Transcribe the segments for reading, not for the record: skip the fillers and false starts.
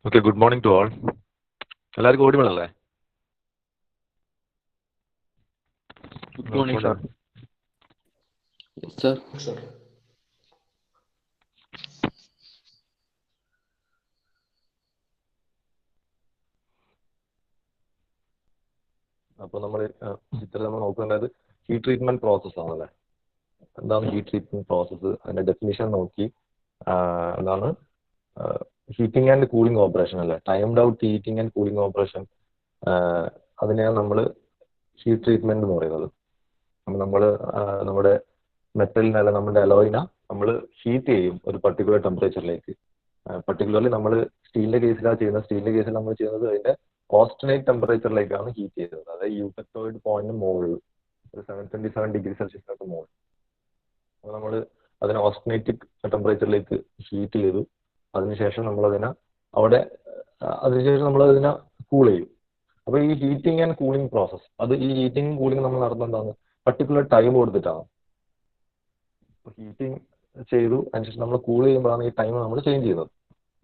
Okay, good morning to all. എല്ലാവർക്കും audible അല്ലേ? Good morning, sir. Yes, sir. Sir. അപ്പോൾ നമ്മൾ ചിത്രത്തിൽ നമ്മൾ നോക്കേണ്ടത് ഹീറ്റ് ട്രീറ്റ്മെന്റ് പ്രോസസ് ആണല്ലേ. എന്താണ് ഹീറ്റ് ട്രീറ്റ്മെന്റ് പ്രോസസ്സ്? അതിന്റെ ഡെഫിനിഷൻ നോക്കി എന്താണ് ഹീറ്റിംഗ് ആൻഡ് കൂളിംഗ് ഓപ്പറേഷൻ അല്ലേ, timed out heating and cooling operation. അതിനെയാണ് നമ്മൾ ഹീറ്റ് ട്രീറ്റ്മെന്റ് എന്ന് പറയുന്നത്. അപ്പം നമ്മൾ നമ്മുടെ മെറ്റലിനല്ല, നമ്മുടെ അലോയിന നമ്മൾ ഹീറ്റ് ചെയ്യും ഒരു പർട്ടിക്കുലർ ടെമ്പറേച്ചറിലേക്ക്. പർട്ടിക്കുലർലി നമ്മൾ സ്റ്റീലിന്റെ കേസിലാണ് ചെയ്യുന്നത്. സ്റ്റീലിന്റെ കേസിൽ നമ്മൾ ചെയ്യുന്നത് അതിന്റെ ഓസ്റ്റനേറ്റ് ടെമ്പറേച്ചറിലേക്കാണ് ഹീറ്റ് ചെയ്യുന്നത്. അതായത് യൂക്കറ്റോയിഡ് പോയിന്റ് മുകളിൽ ഒരു 727°C മുകളിൽ. അപ്പോൾ നമ്മൾ അതിനെ ഓസ്റ്റനേറ്റിക് ടെമ്പറേച്ചറിലേക്ക് ഹീറ്റ് ചെയ്തു. അതിനുശേഷം നമ്മൾ അതിനെ അതിനുശേഷം നമ്മൾ അതിനെ കൂൾ ചെയ്യും. അപ്പോൾ ഈ ഹീറ്റിംഗ് ആൻഡ് കൂളിംഗ് പ്രോസസ്, ഈ ഹീറ്റിംഗ് കൂളിംഗ് നമ്മൾ നടത്തുന്നതാണ് പർട്ടിക്കുലർ ടൈം കൊടുത്തിട്ടാണ്. ഹീറ്റിംഗ് ചെയ്തു അതിനുശേഷം നമ്മൾ കൂൾ ചെയ്യുമ്പോഴാണ് ഈ ടൈം നമ്മൾ ചേഞ്ച് ചെയ്യുന്നത്.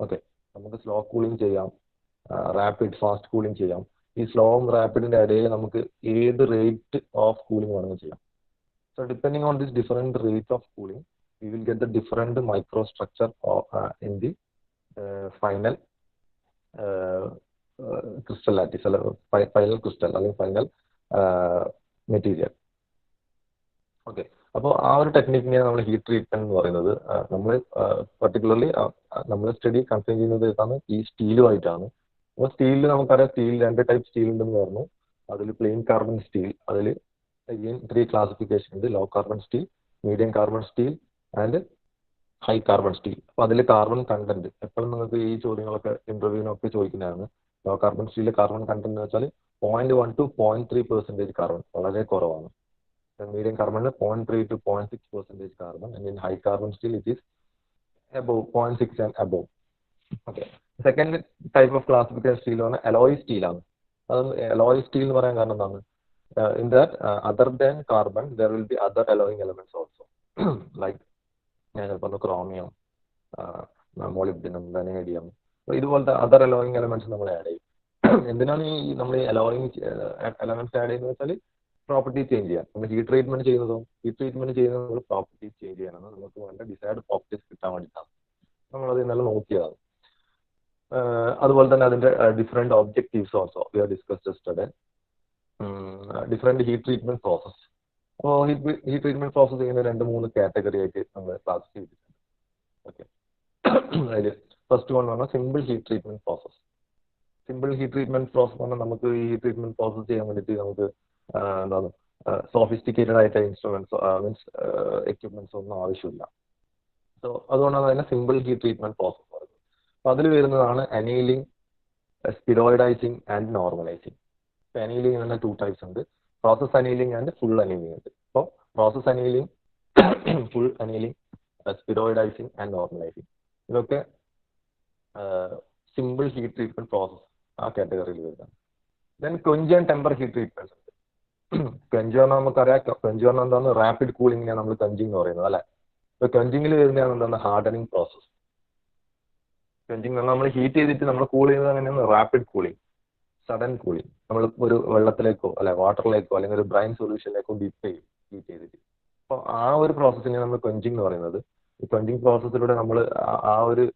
ഓക്കെ, നമുക്ക് സ്ലോ കൂളിംഗ് ചെയ്യാം, റാപ്പിഡ് ഫാസ്റ്റ് കൂളിംഗ് ചെയ്യാം. ഈ സ്ലോവും റാപ്പിഡിന്റെ ഇടയിൽ നമുക്ക് ഏത് റേറ്റ് ഓഫ് കൂളിംഗ് വേണമെങ്കിൽ ചെയ്യാം. So depending on this different rate of cooling we will get the different micro structure in the final crystal lattice അല്ല, ഫൈനൽ ക്രിസ്റ്റൽ അല്ലെങ്കിൽ ഫൈനൽ മെറ്റീരിയൽ. ഓക്കെ, അപ്പോൾ ആ ഒരു ടെക്നിക്കിനെയാണ് നമ്മൾ ഹീറ്റ് ട്രീറ്റ്മെന്റ് എന്ന് പറയുന്നത്. നമ്മൾ പർട്ടിക്കുലർലി നമ്മൾ സ്റ്റഡി കൺസേൺ ചെയ്യുന്നത് ഏതാണ്, ഈ സ്റ്റീലുമായിട്ടാണ്. അപ്പോൾ സ്റ്റീലിൽ നമുക്കറിയാം, സ്റ്റീൽ 2 ടൈപ്പ് സ്റ്റീൽ ഉണ്ടെന്ന് പറഞ്ഞു. അതിൽ പ്ലെയിൻ കാർബൺ സ്റ്റീൽ, അതിൽ 3 ക്ലാസിഫിക്കേഷൻ ഉണ്ട്: low carbon steel, medium carbon steel and high carbon steel. അപ്പോൾ അതിൽ കാർബൺ കണ്ടന്റ് എപ്പോഴും നിങ്ങൾക്ക് ഈ ചോദ്യങ്ങളൊക്കെ ഇന്റർവ്യൂവിനൊക്കെ ചോദിക്കുന്നതാണ്. ലോ കാർബൺ സ്റ്റീലിൽ കാർബൺ കണ്ടന്റ് എന്ന് വെച്ചാൽ 0.1 to 0.3% കാർബൺ, വളരെ കുറവാണ്. Medium carbon 0.3 to 0.6% carbon, and in high carbon steel it is above 0.6 and above. Okay. Second type of classification steel ആണ് alloy steel ആണ്. അത് alloy steel എന്ന് പറയാൻ കാരണം എന്താണ്? In that other than carbon there will be other alloying elements also like chromium, molybdenum, vanadium. ഇതുപോലത്തെ other allowing elements നമ്മൾ add ചെയ്യും. എന്തിനാണ് ഈ നമ്മൾ ഈ അലോയിങ് എലമെന്റ്സ് ആഡ് ചെയ്യുന്നത് വെച്ചാൽ പ്രോപ്പർട്ടി ചേഞ്ച് ചെയ്യാൻ. നമ്മൾ ഹീറ്റ് ട്രീറ്റ്മെന്റ് ചെയ്യുന്നത് നമ്മൾ പ്രോപ്പർട്ടി ചേഞ്ച് ചെയ്യാനാണ്. നമുക്ക് വേണ്ട ഡിസൈഡ് പ്രോപ്പർട്ടീസ് കിട്ടാൻ വേണ്ടിയിട്ടാണ് നമ്മളത് ഇന്നലെ നോക്കിയതാണ്. അതുപോലെ തന്നെ അതിന്റെ different objectives also we have discussed yesterday. Different heat treatment process. അപ്പോൾ ഹീറ്റ് ട്രീറ്റ്മെന്റ് പ്രോസസ് ചെയ്യുന്ന 2-3 കാറ്റഗറി ആയിട്ട് നമ്മൾ ക്ലാസ് ചെയ്തിട്ടുണ്ട്. ഓക്കെ, അതിൽ ഫസ്റ്റ് വൺ പറഞ്ഞാൽ simple heat treatment process. Simple heat treatment process പറഞ്ഞാൽ നമുക്ക് ഈ ഹീറ്റ് ട്രീറ്റ്മെന്റ് പ്രോസസ് ചെയ്യാൻ വേണ്ടിയിട്ട് നമുക്ക് എന്താണ് സോഫിസ്റ്റിക്കേറ്റഡ് ആയിട്ട് ഇൻസ്ട്രുമെന്റ്സ് മീൻസ് എക്യുപ്മെന്റ്സ് ഒന്നും ആവശ്യമില്ല. സോ അതുകൊണ്ടാണ് അതിനെ സിമ്പിൾ ഹീറ്റ് ട്രീറ്റ്മെന്റ് പ്രോസസ് പറയുന്നത്. അപ്പോൾ അതിൽ വരുന്നതാണ് അനീലിംഗ്, സ്പിരോയിഡൈസിങ് ആൻഡ് നോർമലൈസിങ്. ഇപ്പോൾ അനീലിംഗ് തന്നെ 2 ടൈപ്സ് ഉണ്ട്: process annealing and full annealing ഉണ്ട്. അപ്പോൾ process annealing, full annealing, spheroidising and normalising, ഇതൊക്കെ സിമ്പിൾ ഹീറ്റ് ട്രീറ്റ്മെന്റ് പ്രോസസ് ആ കാറ്റഗറിയിൽ വരുന്നതാണ്. Then quench and temper heat treatment ഉണ്ട്. ക്വഞ്ച് പറഞ്ഞാൽ നമുക്കറിയാം, ക്വഞ്ച് പറഞ്ഞാൽ എന്താണ്, റാപ്പിഡ് കൂളിംഗിനെയാണ് നമ്മൾ ക്വഞ്ചിങ് എന്ന് പറയുന്നത് അല്ലെ. ഇപ്പൊ ക്വഞ്ചിങ്ങിൽ വരുന്നതാണ് എന്താണ്, ഹാർഡനിങ് പ്രോസസ്. ക്വഞ്ചിങ് പറഞ്ഞാൽ നമ്മൾ ഹീറ്റ് ചെയ്തിട്ട് നമ്മൾ കൂൾ ചെയ്യുന്നത് അങ്ങനെയാണ് റാപ്പിഡ് കൂളിംഗ്, സഡൻ കൂളിംഗ്. നമ്മൾ ഒരു വെള്ളത്തിലേക്കോ അല്ലെ വാട്ടറിലേക്കോ അല്ലെങ്കിൽ ഒരു ബ്രൈൻ സൊല്യൂഷനിലേക്കോ ഡിപ്പ് ചെയ്യും ഹീറ്റ് ചെയ്തിട്ട്. അപ്പോൾ ആ ഒരു പ്രോസസ്സിനെ നമ്മൾ ക്വഞ്ചിങ് എന്ന് പറയുന്നത്. ഈ ക്വഞ്ചിങ് പ്രോസസ്സിലൂടെ നമ്മൾ ആ ഒരു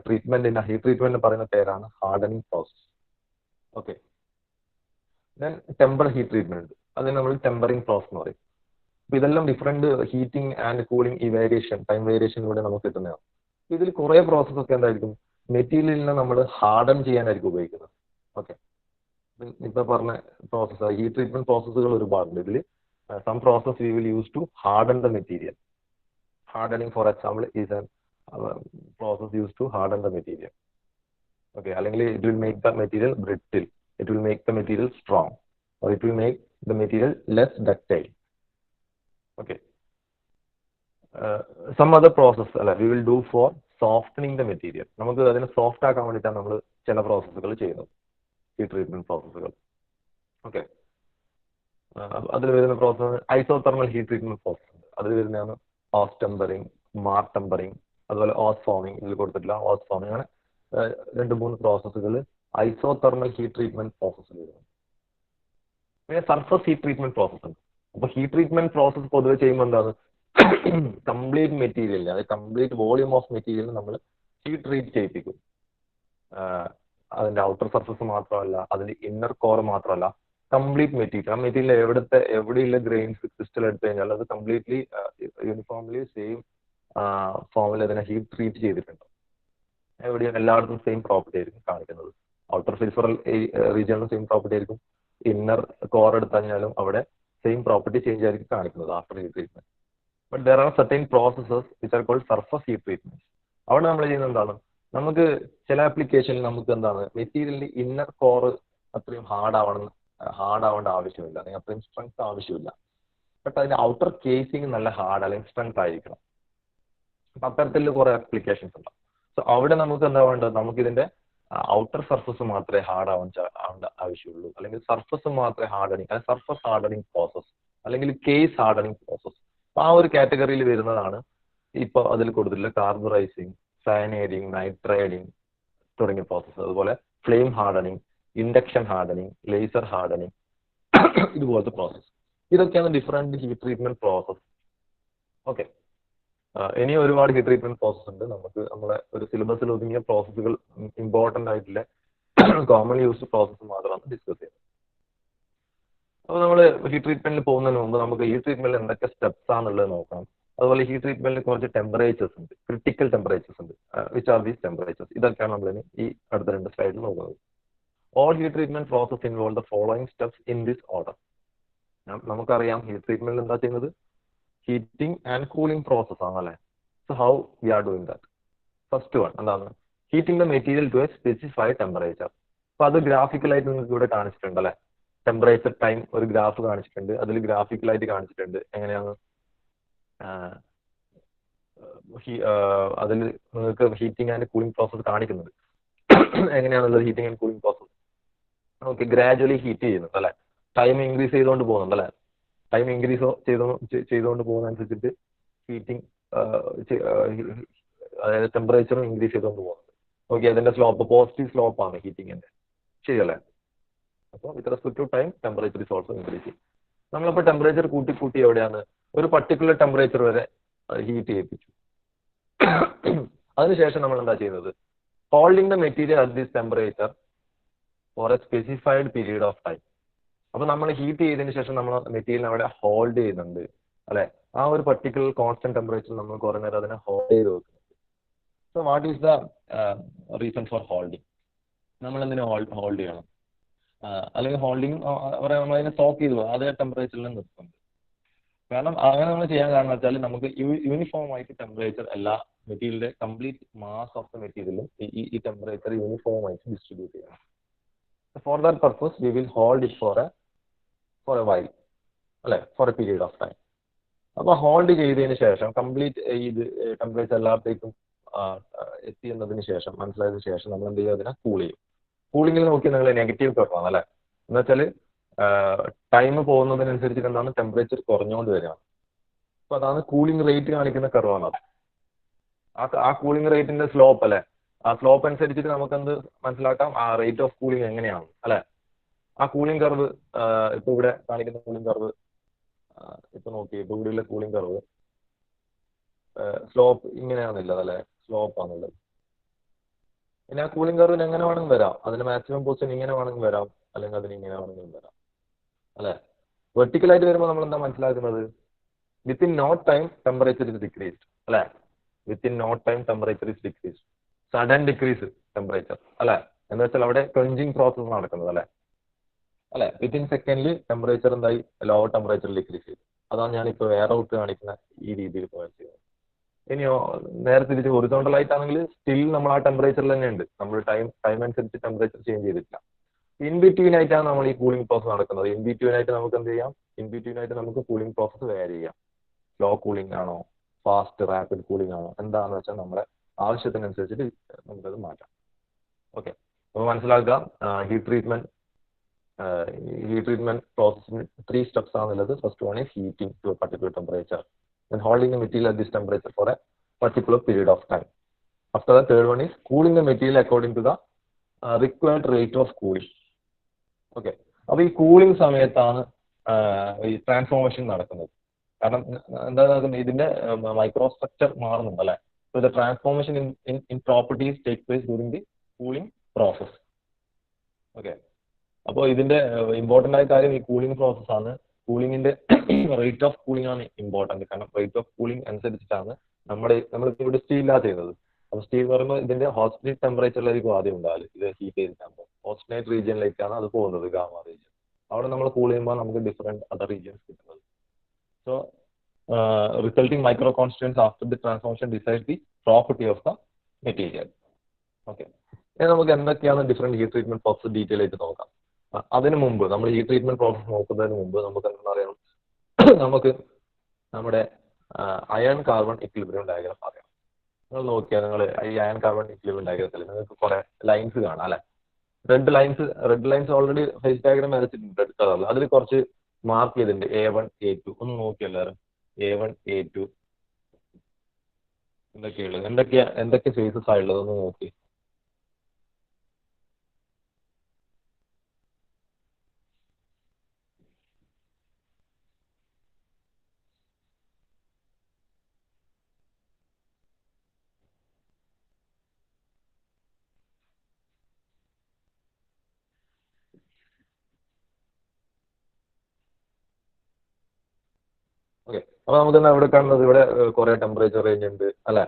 ട്രീറ്റ്മെന്റിന്റെ ഹീറ്റ് ട്രീറ്റ്മെന്റ് പറയുന്ന പേരാണ് hardening process. Okay, then temper heat treatment, അതിന് നമ്മൾ ടെമ്പറിംഗ് പ്രോസസ് എന്ന് പറയും. അപ്പോൾ ഇതെല്ലാം ഡിഫറെന്റ് ഹീറ്റിംഗ് ആൻഡ് കൂളിംഗ് ഈ വേരിയേഷൻ, ടൈം വേരിയേഷനിലൂടെ നമുക്ക് കിട്ടുന്നതാണ്. ഇതിൽ കുറേ പ്രോസസ് ഒക്കെ എന്തായിരിക്കും, മെറ്റീരിയലിനെ നമ്മൾ ഹാർഡൻ ചെയ്യാനായിരിക്കും ഉപയോഗിക്കുന്നത്. ഓക്കെ, ഇപ്പൊ പറഞ്ഞ പ്രോസസ് ഹീറ്റ് ട്രീറ്റ്മെന്റ് പ്രോസസ്സുകൾ ഒരുപാടുണ്ട്. ഇതിൽ some process we will use to harden the material. Hardening for example is an process use to harden the material. Okay, അല്ലെങ്കിൽ it will make the material brittle, it will make the material strong, or it will make the material less ductile. Okay, some other process we will do for softening the material. നമുക്ക് അതിനെ soft ആക്കാൻ വേണ്ടിയിട്ടാണ് നമ്മൾ ചില പ്രോസസ്സുകൾ ചെയ്യുന്നത്, heat treatment പ്രോസസ്സുകൾ. Okay, അതിൽ വരുന്ന process isothermal heat treatment process ഉണ്ട്. അതിൽ വരുന്നതാണ് ഓസ് ടെമ്പറിങ്, മാർ ടെമ്പറിങ്, അതുപോലെ ഓസ് ഫോമിങ്. ഇതിൽ കൊടുത്തിട്ടില്ല ഓസ് ഫോമിങ്. അങ്ങനെ രണ്ട് മൂന്ന് പ്രോസസ്സുകൾ ഐസോതെർമൽ ഹീറ്റ് ട്രീറ്റ്മെന്റ് പ്രോസസ്സിൽ വരുന്നു. പിന്നെ സർഫസ് ഹീറ്റ് ട്രീറ്റ്മെന്റ് പ്രോസസ് ഉണ്ട്. അപ്പൊ ഹീറ്റ് ട്രീറ്റ്മെന്റ് പ്രോസസ് പൊതുവെ ചെയ്യുമ്പോൾ എന്താണ്, കംപ്ലീറ്റ് മെറ്റീരിയലിന്, അതായത് കംപ്ലീറ്റ് വോളിയം ഓഫ് മെറ്റീരിയൽ നമ്മൾ ഹീറ്റ് ട്രീറ്റ് ചെയ്യിപ്പിക്കും. അതിന്റെ ഔട്ടർ സർഫസ് മാത്രമല്ല, അതിന്റെ ഇന്നർ കോർ മാത്രമല്ല, കംപ്ലീറ്റ് മെറ്റീരിയൽ, ആ മെറ്റീരിയൽ എവിടെയുള്ള ഗ്രെയിൻസ് ക്രിസ്റ്റൽ എടുത്തു കഴിഞ്ഞാൽ അത് കംപ്ലീറ്റ്ലി യൂണിഫോംലി സെയിം ഫോമിൽ അതിനെ ഹീറ്റ് ട്രീറ്റ് ചെയ്തിട്ടുണ്ട്. എവിടെയും എല്ലായിടത്തും സെയിം പ്രോപ്പർട്ടി ആയിരിക്കും കാണിക്കുന്നത്. ഔട്ടർ ഫിൽഫറൽ റീജിയണിലും സെയിം പ്രോപ്പർട്ടി ആയിരിക്കും. ഇന്നർ കോർ എടുത്തു കഴിഞ്ഞാലും അവിടെ സെയിം പ്രോപ്പർട്ടി ചേഞ്ച് ആയിരിക്കും കാണിക്കുന്നത് after heat treatment. But there are certain processes which are called surface heat treatment. അവിടെ നമ്മൾ ചെയ്യുന്നത് എന്താണ്, നമുക്ക് ചില ആപ്ലിക്കേഷനിൽ നമുക്ക് എന്താണ് മെറ്റീരിയലിന്റെ ഇന്നർ കോർ അത്രയും ഹാർഡ് ആവേണ്ട ആവശ്യമില്ല, അല്ലെങ്കിൽ അത്രയും സ്ട്രെങ്ത് ആവശ്യമില്ല. ബട്ട് അതിന്റെ ഔട്ടർ കേസിങ് നല്ല ഹാർഡ് അല്ലെങ്കിൽ സ്ട്രെങ്ത് ആയിരിക്കണം. അപ്പൊ അത്തരത്തിൽ കുറെ ആപ്ലിക്കേഷൻസ് ഉണ്ട്. സോ അവിടെ നമുക്ക് എന്താ വേണ്ടത്, നമുക്ക് ഇതിന്റെ ഔട്ടർ സർഫസ് മാത്രമേ ഹാർഡ് ആവേണ്ട ആവശ്യമുള്ളൂ, അല്ലെങ്കിൽ സർഫസ് മാത്രമേ ഹാർഡനിങ്, അല്ലെങ്കിൽ സർഫസ് ഹാർഡനിങ് പ്രോസസ്, അല്ലെങ്കിൽ കേസ് ഹാർഡനിങ് പ്രോസസ്. ആ ഒരു കാറ്റഗറിയിൽ വരുന്നതാണ് ഇപ്പൊ അതിൽ കൊടുത്തിട്ടുള്ള കാർബറൈസിങ്, സയനൈഡിങ്, നൈട്രൈഡിങ് തുടങ്ങിയ പ്രോസസ്സ്. അതുപോലെ flame hardening, induction hardening, laser hardening, ഇതുപോലത്തെ പ്രോസസ്സ്. ഇതൊക്കെയാണ് different heat treatment process. Okay, ഇനി ഒരുപാട് ഹീറ്റ് ട്രീറ്റ്മെന്റ് പ്രോസസ്സ് ഉണ്ട്. നമുക്ക് നമ്മളെ ഒരു സിലബസിൽ ഒതുങ്ങിയ പ്രോസസ്സുകൾ, ഇമ്പോർട്ടന്റ് ആയിട്ടുള്ള കോമൺ യൂസ്ഡ് പ്രോസസ്സ് മാത്രമാണ് ഡിസ്കസ് ചെയ്യുന്നത്. അപ്പോൾ നമ്മൾ ഹീറ്റ് ട്രീറ്റ്മെന്റിൽ പോകുന്നതിന് മുമ്പ് നമുക്ക് ഹീറ്റ് ട്രീറ്റ്മെന്റിൽ എന്തൊക്കെ സ്റ്റെപ്സ് ആണെന്നുള്ളത് നോക്കണം. അതുപോലെ ഹീറ്റ് ട്രീറ്റ്മെന്റിൽ കുറച്ച് ടെമ്പറേച്ചേഴ്സ് ഉണ്ട്, ക്രിട്ടിക്കൽ ടെമ്പറേച്ചേഴ്സ് ഉണ്ട്. Which are these temperatures? ഇതൊക്കെയാണ് നമ്മൾ ഈ അടുത്ത 2 സ്ലൈഡിൽ നോക്കുന്നത്. All heat treatment process involve the following steps in this order. നമുക്കറിയാം ഹീറ്റ് ട്രീറ്റ്മെന്റിൽ എന്താ ചെയ്യുന്നത്, ഹീറ്റിംഗ് ആൻഡ് കൂളിംഗ് പ്രോസസ് ആണല്ലേ. So how we are doing that? First one എന്താണ്, heating the material to a specified temperature. അപ്പൊ അത് ഗ്രാഫിക്കലായിട്ട് നിങ്ങൾക്ക് ഇവിടെ കാണിച്ചിട്ടുണ്ട് അല്ലെ. ടെമ്പറേച്ചർ ടൈം ഒരു ഗ്രാഫ് കാണിച്ചിട്ടുണ്ട്, അതിൽ ഗ്രാഫിക്കലായിട്ട് കാണിച്ചിട്ടുണ്ട് എങ്ങനെയാണ് അതിൽ നിങ്ങൾക്ക് ഹീറ്റിംഗ് ആൻഡ് കൂളിംഗ് പ്രോസസ് കാണിക്കുന്നത്. എങ്ങനെയാണുള്ളത് heating and cooling process? Okay, gradually heat ചെയ്യുന്നുണ്ട് അല്ലെ, ടൈം ഇൻക്രീസ് ചെയ്തുകൊണ്ട് പോകുന്നുണ്ട് അല്ലെ. ടൈം ഇൻക്രീസ് ചെയ്തുകൊണ്ട് പോകുന്നതനുസരിച്ചിട്ട് ഹീറ്റിംഗ്, അതായത് ടെമ്പറേച്ചറും ഇൻക്രീസ് ചെയ്തുകൊണ്ട് പോകുന്നുണ്ട്. ഓക്കെ, അതിന്റെ സ്ലോപ്പ് പോസിറ്റീവ് സ്ലോപ്പ് ആണ് ഹീറ്റിംഗിന്റെ, ശരിയല്ലേ? അപ്പോൾ with respect to time temperature is also increase. നമ്മളിപ്പോൾ ടെമ്പറേച്ചർ കൂട്ടി എവിടെയാണ്, ഒരു പർട്ടിക്കുലർ ടെമ്പറേച്ചർ വരെ ഹീറ്റ് ചെയ്യിപ്പിച്ചു. അതിനുശേഷം നമ്മൾ എന്താ ചെയ്യുന്നത്, holding the material at this temperature for a specified period of time. അപ്പൊ നമ്മൾ ഹീറ്റ് ചെയ്തതിനു ശേഷം നമ്മൾ മെറ്റീരിയൽ അവിടെ ഹോൾഡ് ചെയ്യുന്നുണ്ട് അല്ലെ. ആ ഒരു പർട്ടിക്കുലർ കോൺസ്റ്റന്റ് ടെമ്പറേച്ചർ നമ്മൾ കുറെ നേരം അതിനെ ഹോൾഡ് ചെയ്ത് വെക്കുന്നുണ്ട്. So what is the reason for holding? നമ്മൾ എന്തിനാ ഹോൾഡ് ചെയ്യണം? അല്ലെങ്കിൽ ഹോൾഡിംഗ് നമ്മൾ അതിനെ സ്റ്റോക്ക് ചെയ്തു അതേ ടെമ്പറേച്ചറിൽ നിർത്തുന്നുണ്ട്. കാരണം അങ്ങനെ നമ്മൾ ചെയ്യാൻ കാരണം വെച്ചാൽ നമുക്ക് യൂണിഫോം ആയിട്ട് ടെമ്പറേച്ചർ എല്ലാ മെറ്റീരിയലിന്റെ കംപ്ലീറ്റ് മാസ് ഓഫ് ദ മെറ്റീരിയലും ഈ ടെമ്പറേച്ചർ യൂണിഫോം ആയിട്ട് ഡിസ്ട്രിബ്യൂട്ട് ചെയ്യണം. For that purpose we will hold it for a while അല്ലെ, for a period of time. അപ്പൊ ഹോൾഡ് ചെയ്തതിന് ശേഷം കംപ്ലീറ്റ് ഇത് ടെമ്പറേച്ചർ എല്ലാത്തേക്കും എത്തി എന്നതിന് ശേഷം, മനസ്സിലായതിനു ശേഷം നമ്മൾ എന്ത് ചെയ്യും, അതിനെ കൂൾ ചെയ്യും. കൂളിങ്ങിൽ നോക്കി നിങ്ങൾ നെഗറ്റീവ് കർവാണ് അല്ലെ. എന്ന് വെച്ചാൽ ടൈം പോകുന്നതിനനുസരിച്ച് എന്താണ് ടെമ്പറേച്ചർ കുറഞ്ഞുകൊണ്ട് വരികയാണ്. അപ്പൊ അതാണ് കൂളിംഗ് റേറ്റ് കാണിക്കുന്ന കർവാണ് അത്. ആ കൂളിംഗ് റേറ്റിന്റെ സ്ലോപ്പ് അല്ലെ, ആ സ്ലോപ്പ് അനുസരിച്ചിട്ട് നമുക്ക് എന്ത് മനസ്സിലാക്കാം, ആ റേറ്റ് ഓഫ് കൂളിംഗ് എങ്ങനെയാണ് അല്ലെ. ആ കൂളിംഗ് കർവ് ഇപ്പൊ ഇവിടെ കാണിക്കുന്ന കൂളിംഗ് കർവ് ഇപ്പൊ നോക്കി, ഇപ്പൊ ഇവിടെയുള്ള കൂളിംഗ് കർവ് സ്ലോപ്പ് ഇങ്ങനെയാണുള്ളത് അല്ലെ, സ്ലോപ്പ് ആണുള്ളത്. പിന്നെ ആ കൂളിംഗ് കർവിന് എങ്ങനെ വേണമെങ്കിൽ വരാം, അതിന്റെ മാക്സിമം പൊസിഷൻ ഇങ്ങനെ വേണമെങ്കിൽ വരാം, അല്ലെങ്കിൽ അതിന് ഇങ്ങനെ വേണമെങ്കിലും വരാം അല്ലെ. വെർട്ടിക്കലായിട്ട് വരുമ്പോൾ നമ്മൾ എന്താ മനസ്സിലാക്കുന്നത്, within no time temperature is decreased അല്ലെ. Within no time temperature is decreased, sudden decrease temperature അല്ലെ. എന്ന് വെച്ചാൽ അവിടെ ക്ലൻജിങ് പ്രോസസ് നടക്കുന്നത് അല്ലെ. വിത്തിൻ സെക്കൻഡിൽ ടെമ്പറേച്ചർ എന്തായി, ലോ ടെമ്പറേച്ചറിൽ ഡിക്രീസ് ചെയ്തു. അതാണ് ഞാനിപ്പോൾ വേറെ ഔട്ട് കാണിക്കുന്ന ഈ രീതിയിൽ പോയാൽ ചെയ്യുന്നത്. ഇനിയോ നേരെ തിരിച്ച് ഹൊറിസോണ്ടൽ ആയിട്ടാണെങ്കിൽ സ്റ്റിൽ നമ്മൾ ആ ടെമ്പറേച്ചറിൽ തന്നെ ഉണ്ട്, നമ്മൾ ടൈം അനുസരിച്ച് ടെമ്പറേച്ചർ ചേഞ്ച് ചെയ്തിട്ടില്ല. ഇൻ ബിറ്റ്വീൻ ആയിട്ടാണ് നമ്മൾ ഈ കൂളിംഗ് പ്രോസസ് നടക്കുന്നത്. ഇൻ ബിറ്റ്വീൻ ആയിട്ട് നമുക്ക് എന്ത് ചെയ്യാം, ഇൻ ബിറ്റ്വീൻ ആയിട്ട് നമുക്ക് കൂളിംഗ് പ്രോസസ് വേരി ചെയ്യാം. സ്ലോ കൂളിംഗ് ആണോ, ഫാസ്റ്റ് റാപ്പിഡ് കൂളിംഗ് ആണോ, എന്താണെന്ന് വെച്ചാൽ നമ്മുടെ ആവശ്യത്തിനനുസരിച്ചിട്ട് നമുക്കത് മാറ്റാം. ഓക്കെ, അപ്പോൾ മനസ്സിലാക്കുക, ഹീറ്റ് ട്രീറ്റ്മെന്റ് പ്രോസസ്സിന് 3 സ്റ്റെപ്സ് ആണുള്ളത്. First one is heating to a particular temperature, then holding the material at this temperature for a particular period of time. After the third one is cooling the material according to the required rate of cooling. Okay, അപ്പൊ ഈ cooling സമയത്താണ് ഈ transformation നടക്കുന്നത്. കാരണം എന്താ നടക്കുന്നത്, ഇതിന്റെ microstructure മാറുന്നുണ്ട് അല്ലെ. So the transformation in properties take place during the cooling process. Okay, അപ്പോൾ ഇതിന്റെ ഇമ്പോർട്ടന്റ് ആയ കാര്യം ഈ കൂളിംഗ് പ്രോസസ് ആണ്. കൂളിംഗിന്റെ റേറ്റ് ഓഫ് കൂളിംഗ് ആണ് ഇമ്പോർട്ടന്റ്. കാരണം റേറ്റ് ഓഫ് കൂളിംഗ് അനുസരിച്ചിട്ടാണ് നമ്മളിപ്പോൾ ഇവിടെ സ്റ്റീലാണ് ചെയ്യുന്നത്. അപ്പോൾ സ്റ്റീൽ എന്ന് പറയുമ്പോൾ ഇതിന്റെ ഹോസ്റ്റേറ്റ് ടെമ്പറേച്ചറിലായിരിക്കും ആദ്യം ഉണ്ടാവില്ല. ഇത് ഹീറ്റ് ചെയ്തിട്ടാകുമ്പോൾ ഹോസ്റ്റേറ്റ് റീജിയനിലേക്കാണ് അത് പോകുന്നത്, ഗാമ റീജിയൻ. അവിടെ നമ്മൾ കൂൾ ചെയ്യുമ്പോൾ നമുക്ക് ഡിഫറെന്റ് അതർ റീജിയൻസ് കിട്ടുന്നത്. So resulting micro constants after the transformation decide the property of the material. Okay, ഇനി നമുക്ക് എന്തൊക്കെയാണ് different heat treatment process detail ആയിട്ട് നോക്കാം. അതിനു മുമ്പ് നമ്മൾ ഹീറ്റ് ട്രീറ്റ്മെന്റ് പ്രോസസ് നോക്കുന്നതിന് മുമ്പ് നമുക്ക് എന്താ അറിയണം, നമുക്ക് നമ്മുടെ അയൺ കാർബൺ ഇക്വിലിബ്രിയം ഡയഗ്രാം അറിയാം. നിങ്ങൾ നോക്കിയാൽ നിങ്ങൾ ഈ അയൺ കാർബൺ ഇക്വിലിബ്രിയം ഡയഗ്രത്തിൽ നിങ്ങൾക്ക് കുറെ ലൈൻസ് കാണാം അല്ലെ. Red lines already face diagram വരച്ചിട്ടുണ്ട് റെഡ് കളറിൽ. അതിൽ കുറച്ച് മാർക്ക് ചെയ്തിട്ടുണ്ട് A1 A2. ഒന്ന് നോക്കി എല്ലാവരും. A1 A2 എന്തൊക്കെയുള്ളത്, എന്തൊക്കെ ഫേസസ് ആയുള്ളത് ഒന്ന് നോക്കി. ഓക്കെ, അപ്പൊ നമുക്ക് ഇവിടെ കാണുന്നത് ഇവിടെ കുറെ ടെമ്പറേച്ചർ റേഞ്ച് ഉണ്ട് അല്ലെ.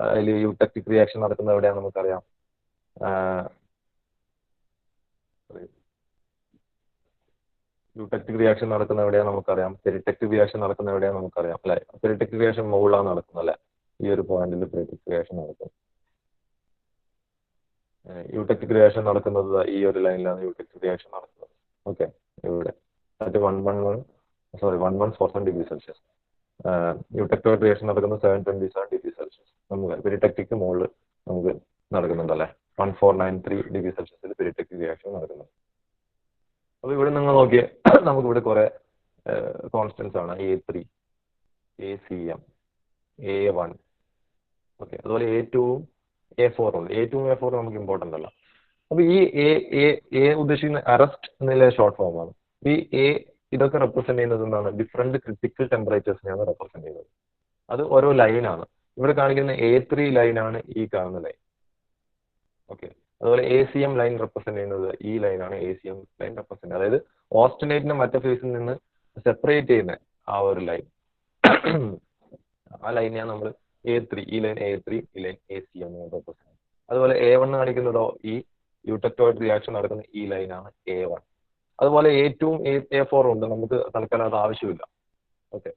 അതിൽ യൂടെക്റ്റിക് റിയാക്ഷൻ നടക്കുന്ന എവിടെയാണ് നമുക്കറിയാം. യൂടെക്റ്റിക് റിയാക്ഷൻ നടക്കുന്ന എവിടെയാണ് നമുക്കറിയാം. പെരിടെക്റ്റിക് റിയാക്ഷൻ നടക്കുന്ന എവിടെയാണ് നമുക്കറിയാം അല്ലെ. പെരിടെക്റ്റിക് റിയാക്ഷൻ മുകളിലാണ് നടക്കുന്നത് അല്ലെ. ഈ ഒരു പോയിന്റിൽ പെരിടെക്റ്റിക് റിയാക്ഷൻ നടക്കും. യൂടെക്റ്റിക് റിയാക്ഷൻ നടക്കുന്നത് ഈ ഒരു ലൈനിലാണ് യൂടെക്റ്റിക് റിയാക്ഷൻ നടക്കുന്നത്. ഓക്കെ, ഇവിടെ 114 ഡിഗ്രി സെൽഷ്യസ്. യൂടെക്റ്റോയിഡ് റിയാക്ഷൻ നടക്കുന്നത് 727 ഡിഗ്രി സെൽഷ്യസ്. നമുക്ക് പെരിടെക്റ്റിക് മുകളിൽ നമുക്ക് നടക്കുന്നുണ്ട് അല്ലെ. 1493 ഡിഗ്രി സെൽഷ്യസിൽ പെരിടെക്റ്റിക് റിയാക്ഷൻ നടക്കുന്നുണ്ട്. അപ്പൊ ഇവിടെ നിങ്ങൾ നോക്കിയേ, നമുക്കിവിടെ കുറെ കോൺസ്റ്റൻസ് ആണ്. A3, ACM, A1. ഓക്കെ, അതുപോലെ A2ഉം A4 ഉണ്ട്. A2ഉം A4 നമുക്ക് ഇമ്പോർട്ടൻ്റ് അല്ല. അപ്പൊ ഈ എ ഉദ്ദേശിക്കുന്ന അറസ്റ്റ് എന്നുള്ള ഷോർട്ട് ഫോം ആണ്. ഈ ഇതൊക്കെ റെപ്രസെന്റ് ചെയ്യുന്നത് എന്താണ്, ഡിഫറെന്റ് ക്രിട്ടിക്കൽ ടെമ്പറേച്ചേഴ്സിനെയാണ് റെപ്രസെന്റ് ചെയ്യുന്നത്. അത് ഓരോ ലൈനാണ്. ഇവിടെ കാണിക്കുന്ന A3 ലൈനാണ് ഈ കാണുന്ന ലൈൻ. ഓക്കെ, അതുപോലെ ACM ലൈൻ റെപ്രസെന്റ് ചെയ്യുന്നത് ഈ ലൈനാണ്. ACM ലൈൻ റെപ്രസെന്റ്, അതായത് ഓസ്റ്റനേറ്റിനെ മറ്റേ ഫേസിൽ നിന്ന് സെപ്പറേറ്റ് ചെയ്യുന്ന ആ ഒരു ലൈൻ. ആ ലൈനെയാണ് നമ്മൾ A3, ഈ ലൈൻ A3, ഈ ലൈൻ ACM റെപ്രസെന്റ്. അതുപോലെ A1 കാണിക്കുന്നതോ ഈ യൂടെക്റ്റോയിഡ് റിയാക്ഷൻ നടക്കുന്ന ഈ ലൈനാണ് A1. അതുപോലെ A2ഉം A4 ഉണ്ട്. നമുക്ക് തൽക്കാലം അത് ആവശ്യമില്ല. ഓക്കെ,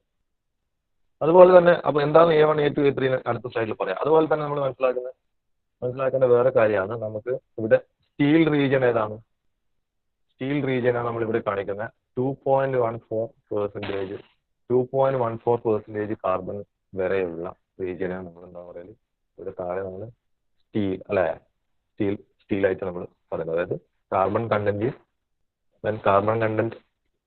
അതുപോലെ തന്നെ അപ്പൊ എന്താണ് A1, A2, A3 അടുത്ത സ്ലൈഡിൽ പറയാം. അതുപോലെ തന്നെ നമ്മൾ മനസ്സിലാക്കേണ്ട വേറെ കാര്യമാണ്, നമുക്ക് ഇവിടെ സ്റ്റീൽ റീജിയൻ ഏതാണ്. സ്റ്റീൽ റീജിയനാണ് നമ്മൾ ഇവിടെ കാണിക്കുന്നത്. 2.14% കാർബൺ വരെയുള്ള റീജിയനാണ് നമ്മൾ എന്താ പറയുന്നത്, ഇവിടെ താഴെ നമ്മൾ സ്റ്റീൽ അല്ലെ, സ്റ്റീലായിട്ട് നമ്മൾ പറയുന്നത്. അതായത് carbon content when carbon content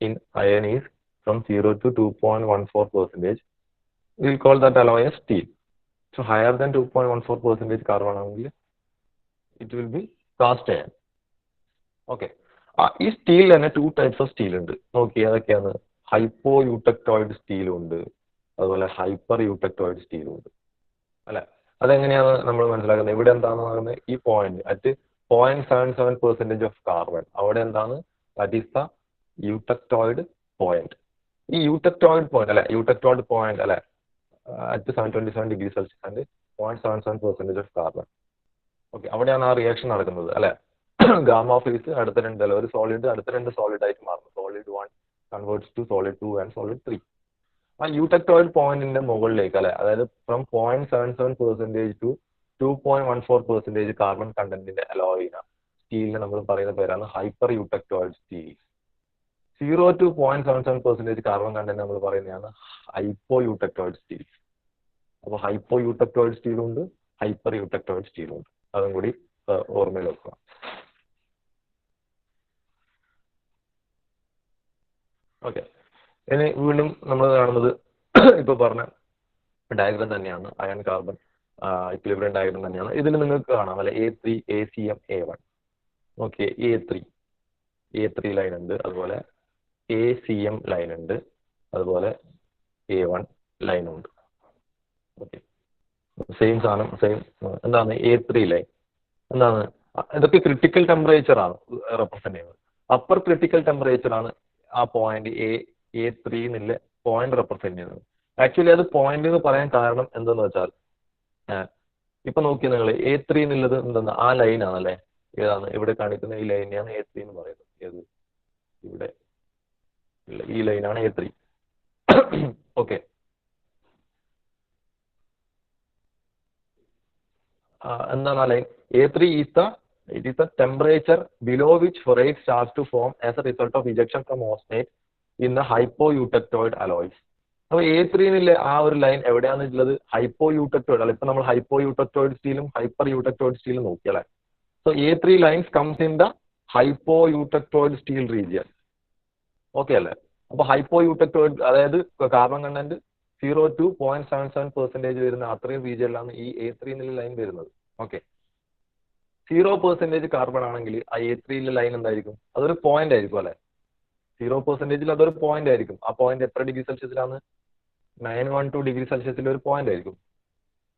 in iron is from 0 to 2.14%, we will call that alloy as steel. So higher than 2.14% carbon angle, it will be cast iron. Okay, ഈ സ്റ്റീൽ തന്നെ 2 types of steel ഉണ്ട്. നോക്കി അതൊക്കെയാണ്. Hypo eutectoid steel ഉണ്ട്, അതുപോലെ hyper eutectoid steel ഉണ്ട് അല്ലെ. അതെങ്ങനെയാണ് നമ്മൾ മനസ്സിലാക്കുന്നത്. ഇവിടെ എന്താണ് പറയുന്നത്, ഈ പോയിന്റ് അറ്റ് 0.77% ഓഫ് കാർബൺ, അവിടെ എന്താണ്, that is the eutectoid point. ഈ യൂടെക്റ്റോയിഡ് പോയിന്റ് അല്ലെ, യൂടെക്റ്റോയിഡ് പോയിന്റ് അല്ലെ at 727 degree Celsius and 0.77% of carbon. Okay, അവിടെയാണ് ആ റിയാക്ഷൻ നടക്കുന്നത് അല്ലെ. ഗാമ ഫേസ് അടുത്ത രണ്ട് അല്ല, ഒരു സോളിഡ് അടുത്ത രണ്ട് സോളിഡ് ആയിട്ട് മാറുന്നു. Solid 1 converts to solid 2 and solid 3. ആ യൂടെക്റ്റോയിഡ് പോയിന്റിന്റെ മുകളിലേക്ക് അല്ലെ, അതായത് ഫ്രം 0.77% ടു 2.14% കാർബൺ കണ്ടന്റിന്റെ അലോയിനാണ് സ്റ്റീലിന് നമ്മൾ പറയുന്ന പേരാണ് hyper eutectoid steel. 0 to 0.77% carbon content നമ്മൾ പറയുന്നതാണ് ഹൈപ്പോ യൂടെക്റ്റോയിഡ് സ്റ്റീൽ. അപ്പോൾ ഹൈപ്പോ യൂടെക്റ്റോയിഡ് സ്റ്റീലും ഉണ്ട്, ഹൈപ്പർ യൂടെക്റ്റോയിഡ് സ്റ്റീലും ഉണ്ട്. അതും കൂടി ഓർമ്മയിൽ വെക്കുക. ഓക്കെ, ഇനി വീണ്ടും നമ്മൾ കാണുന്നത് ഇപ്പൊ പറഞ്ഞ ഡയഗ്രാം തന്നെയാണ്. അയൺ കാർബൺ ഇക്വിലിബ്രിയം ഡയഗ്രം തന്നെയാണ്. ഇതിൽ നിങ്ങൾക്ക് കാണാം അല്ലെ, A3 ACM A1. Okay, A3 line ഉണ്ട്, അതുപോലെ ACM ലൈൻ ഉണ്ട്, അതുപോലെ A1 ലൈനും ഉണ്ട്. ഓക്കെ, സെയിം സാധനം, സെയിം എന്താണ് A3 ലൈൻ എന്താണ്, ഇതൊക്കെ ക്രിട്ടിക്കൽ ടെമ്പറേച്ചർ ആണ് റെപ്രസെന്റ് ചെയ്യുന്നത്. അപ്പർ ക്രിട്ടിക്കൽ ടെമ്പറേച്ചർ ആണ് ആ പോയിന്റ് A3 എന്നുള്ള പോയിന്റ് റെപ്രസെന്റ് ചെയ്യുന്നത്. ആക്ച്വലി അത് പോയിന്റ് എന്ന് പറയാൻ കാരണം എന്തെന്ന് വെച്ചാൽ, ഇപ്പൊ നോക്കിയാൽ നിങ്ങൾ A3 എന്നുള്ളത് എന്താണ്, ആ ലൈൻ ആണല്ലേ, ഏതാണ് ഇവിടെ കാണിക്കുന്ന ഈ ലൈനെയാണ് A3 എന്ന് പറയുന്നത്. ഏത്, ഇവിടെ ഈ ലൈനാണ് A3. ഓക്കെ, എന്താണ് ആ line? A3 is the temperature below which ferrite starts to form as a result of ejection from austenite in the hypoeutectoid alloys. അപ്പോൾ A3 എന്നുള്ള ആ ഒരു ലൈൻ എവിടെയാണെന്നുള്ളത് ഹൈപ്പോയൂട്ടക്ടോയിഡ് അല്ല. ഇപ്പൊ നമ്മൾ ഹൈപ്പോയൂട്ടക്ടോയിഡ് സ്റ്റീലും ഹൈപ്പർ യൂട്ടക്ടോയിഡ് സ്റ്റീലും നോക്കിയല്ലേ. So A3 lines comes in the hypoeutectoid steel region. Okay അല്ലേ? അപ്പൊ ഹൈപ്പോയൂട്ടക്ടോയിഡ്, അതായത് കാർബൺ കണ്ടന്റ് 0 to 0.77% വരുന്ന അത്രയും റീജിയനിലാണ് ഈ A3 എന്നുള്ള ലൈൻ വരുന്നത്. ഓക്കെ, 0% കാർബൺ ആണെങ്കിൽ ആ A3 ലൈൻ എന്തായിരിക്കും? അതൊരു പോയിന്റ് ആയിരിക്കും അല്ലെ. 0% അതൊരു പോയിന്റ് ആയിരിക്കും. ആ പോയിന്റ് എത്ര ഡിഗ്രി സെൽഷ്യസിലാണ്? 912 ഡിഗ്രി സെൽഷ്യസിൽ ഒരു പോയിന്റ് ആയിരിക്കും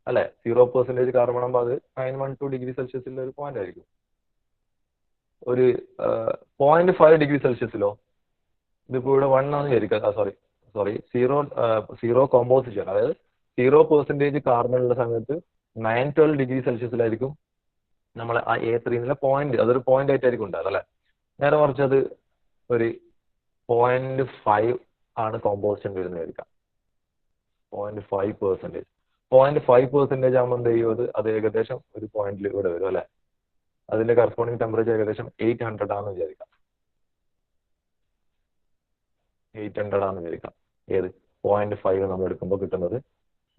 അല്ലെ. 0% കാർബൺ ആകുമ്പോൾ അത് 912 ഡിഗ്രി സെൽഷ്യസിൽ ഒരു പോയിന്റ് ആയിരിക്കും. ഒരു 0.5 ഡിഗ്രി സെൽഷ്യസിലോ, ഇതിപ്പോ ഇവിടെ 1 ആണെന്ന് വിചാരിക്കുക, സോറി 0 കോമ്പോസിഷൻ, അതായത് 0% കാർബൺ ഉള്ള സമയത്ത് 912 ഡിഗ്രി സെൽഷ്യസിലായിരിക്കും നമ്മൾ ആ A3 എന്നുള്ള പോയിന്റ്, അതൊരു പോയിന്റ് ആയിട്ടായിരിക്കും ഉണ്ടാകും അല്ലെ. നേരെ മറിച്ച് അത് ഒരു 0.5 ആണ് കോമ്പോസിഷൻ വരുന്നതായിരിക്കാം. 0.5%. 0.5% ആകുമ്പോൾ എന്ത് ചെയ്യും, അത് ഏകദേശം ഒരു പോയിന്റിൽ ഇവിടെ വരും അല്ലെ. അതിന്റെ കറസ്പോണ്ടിങ് ടെമ്പറേച്ചർ ഏകദേശം 800 ആണെന്ന് വിചാരിക്കാം. 800 ആണെന്ന് വിചാരിക്കാം. ഏത് 0.5 നമ്മൾ എടുക്കുമ്പോൾ കിട്ടുന്നത്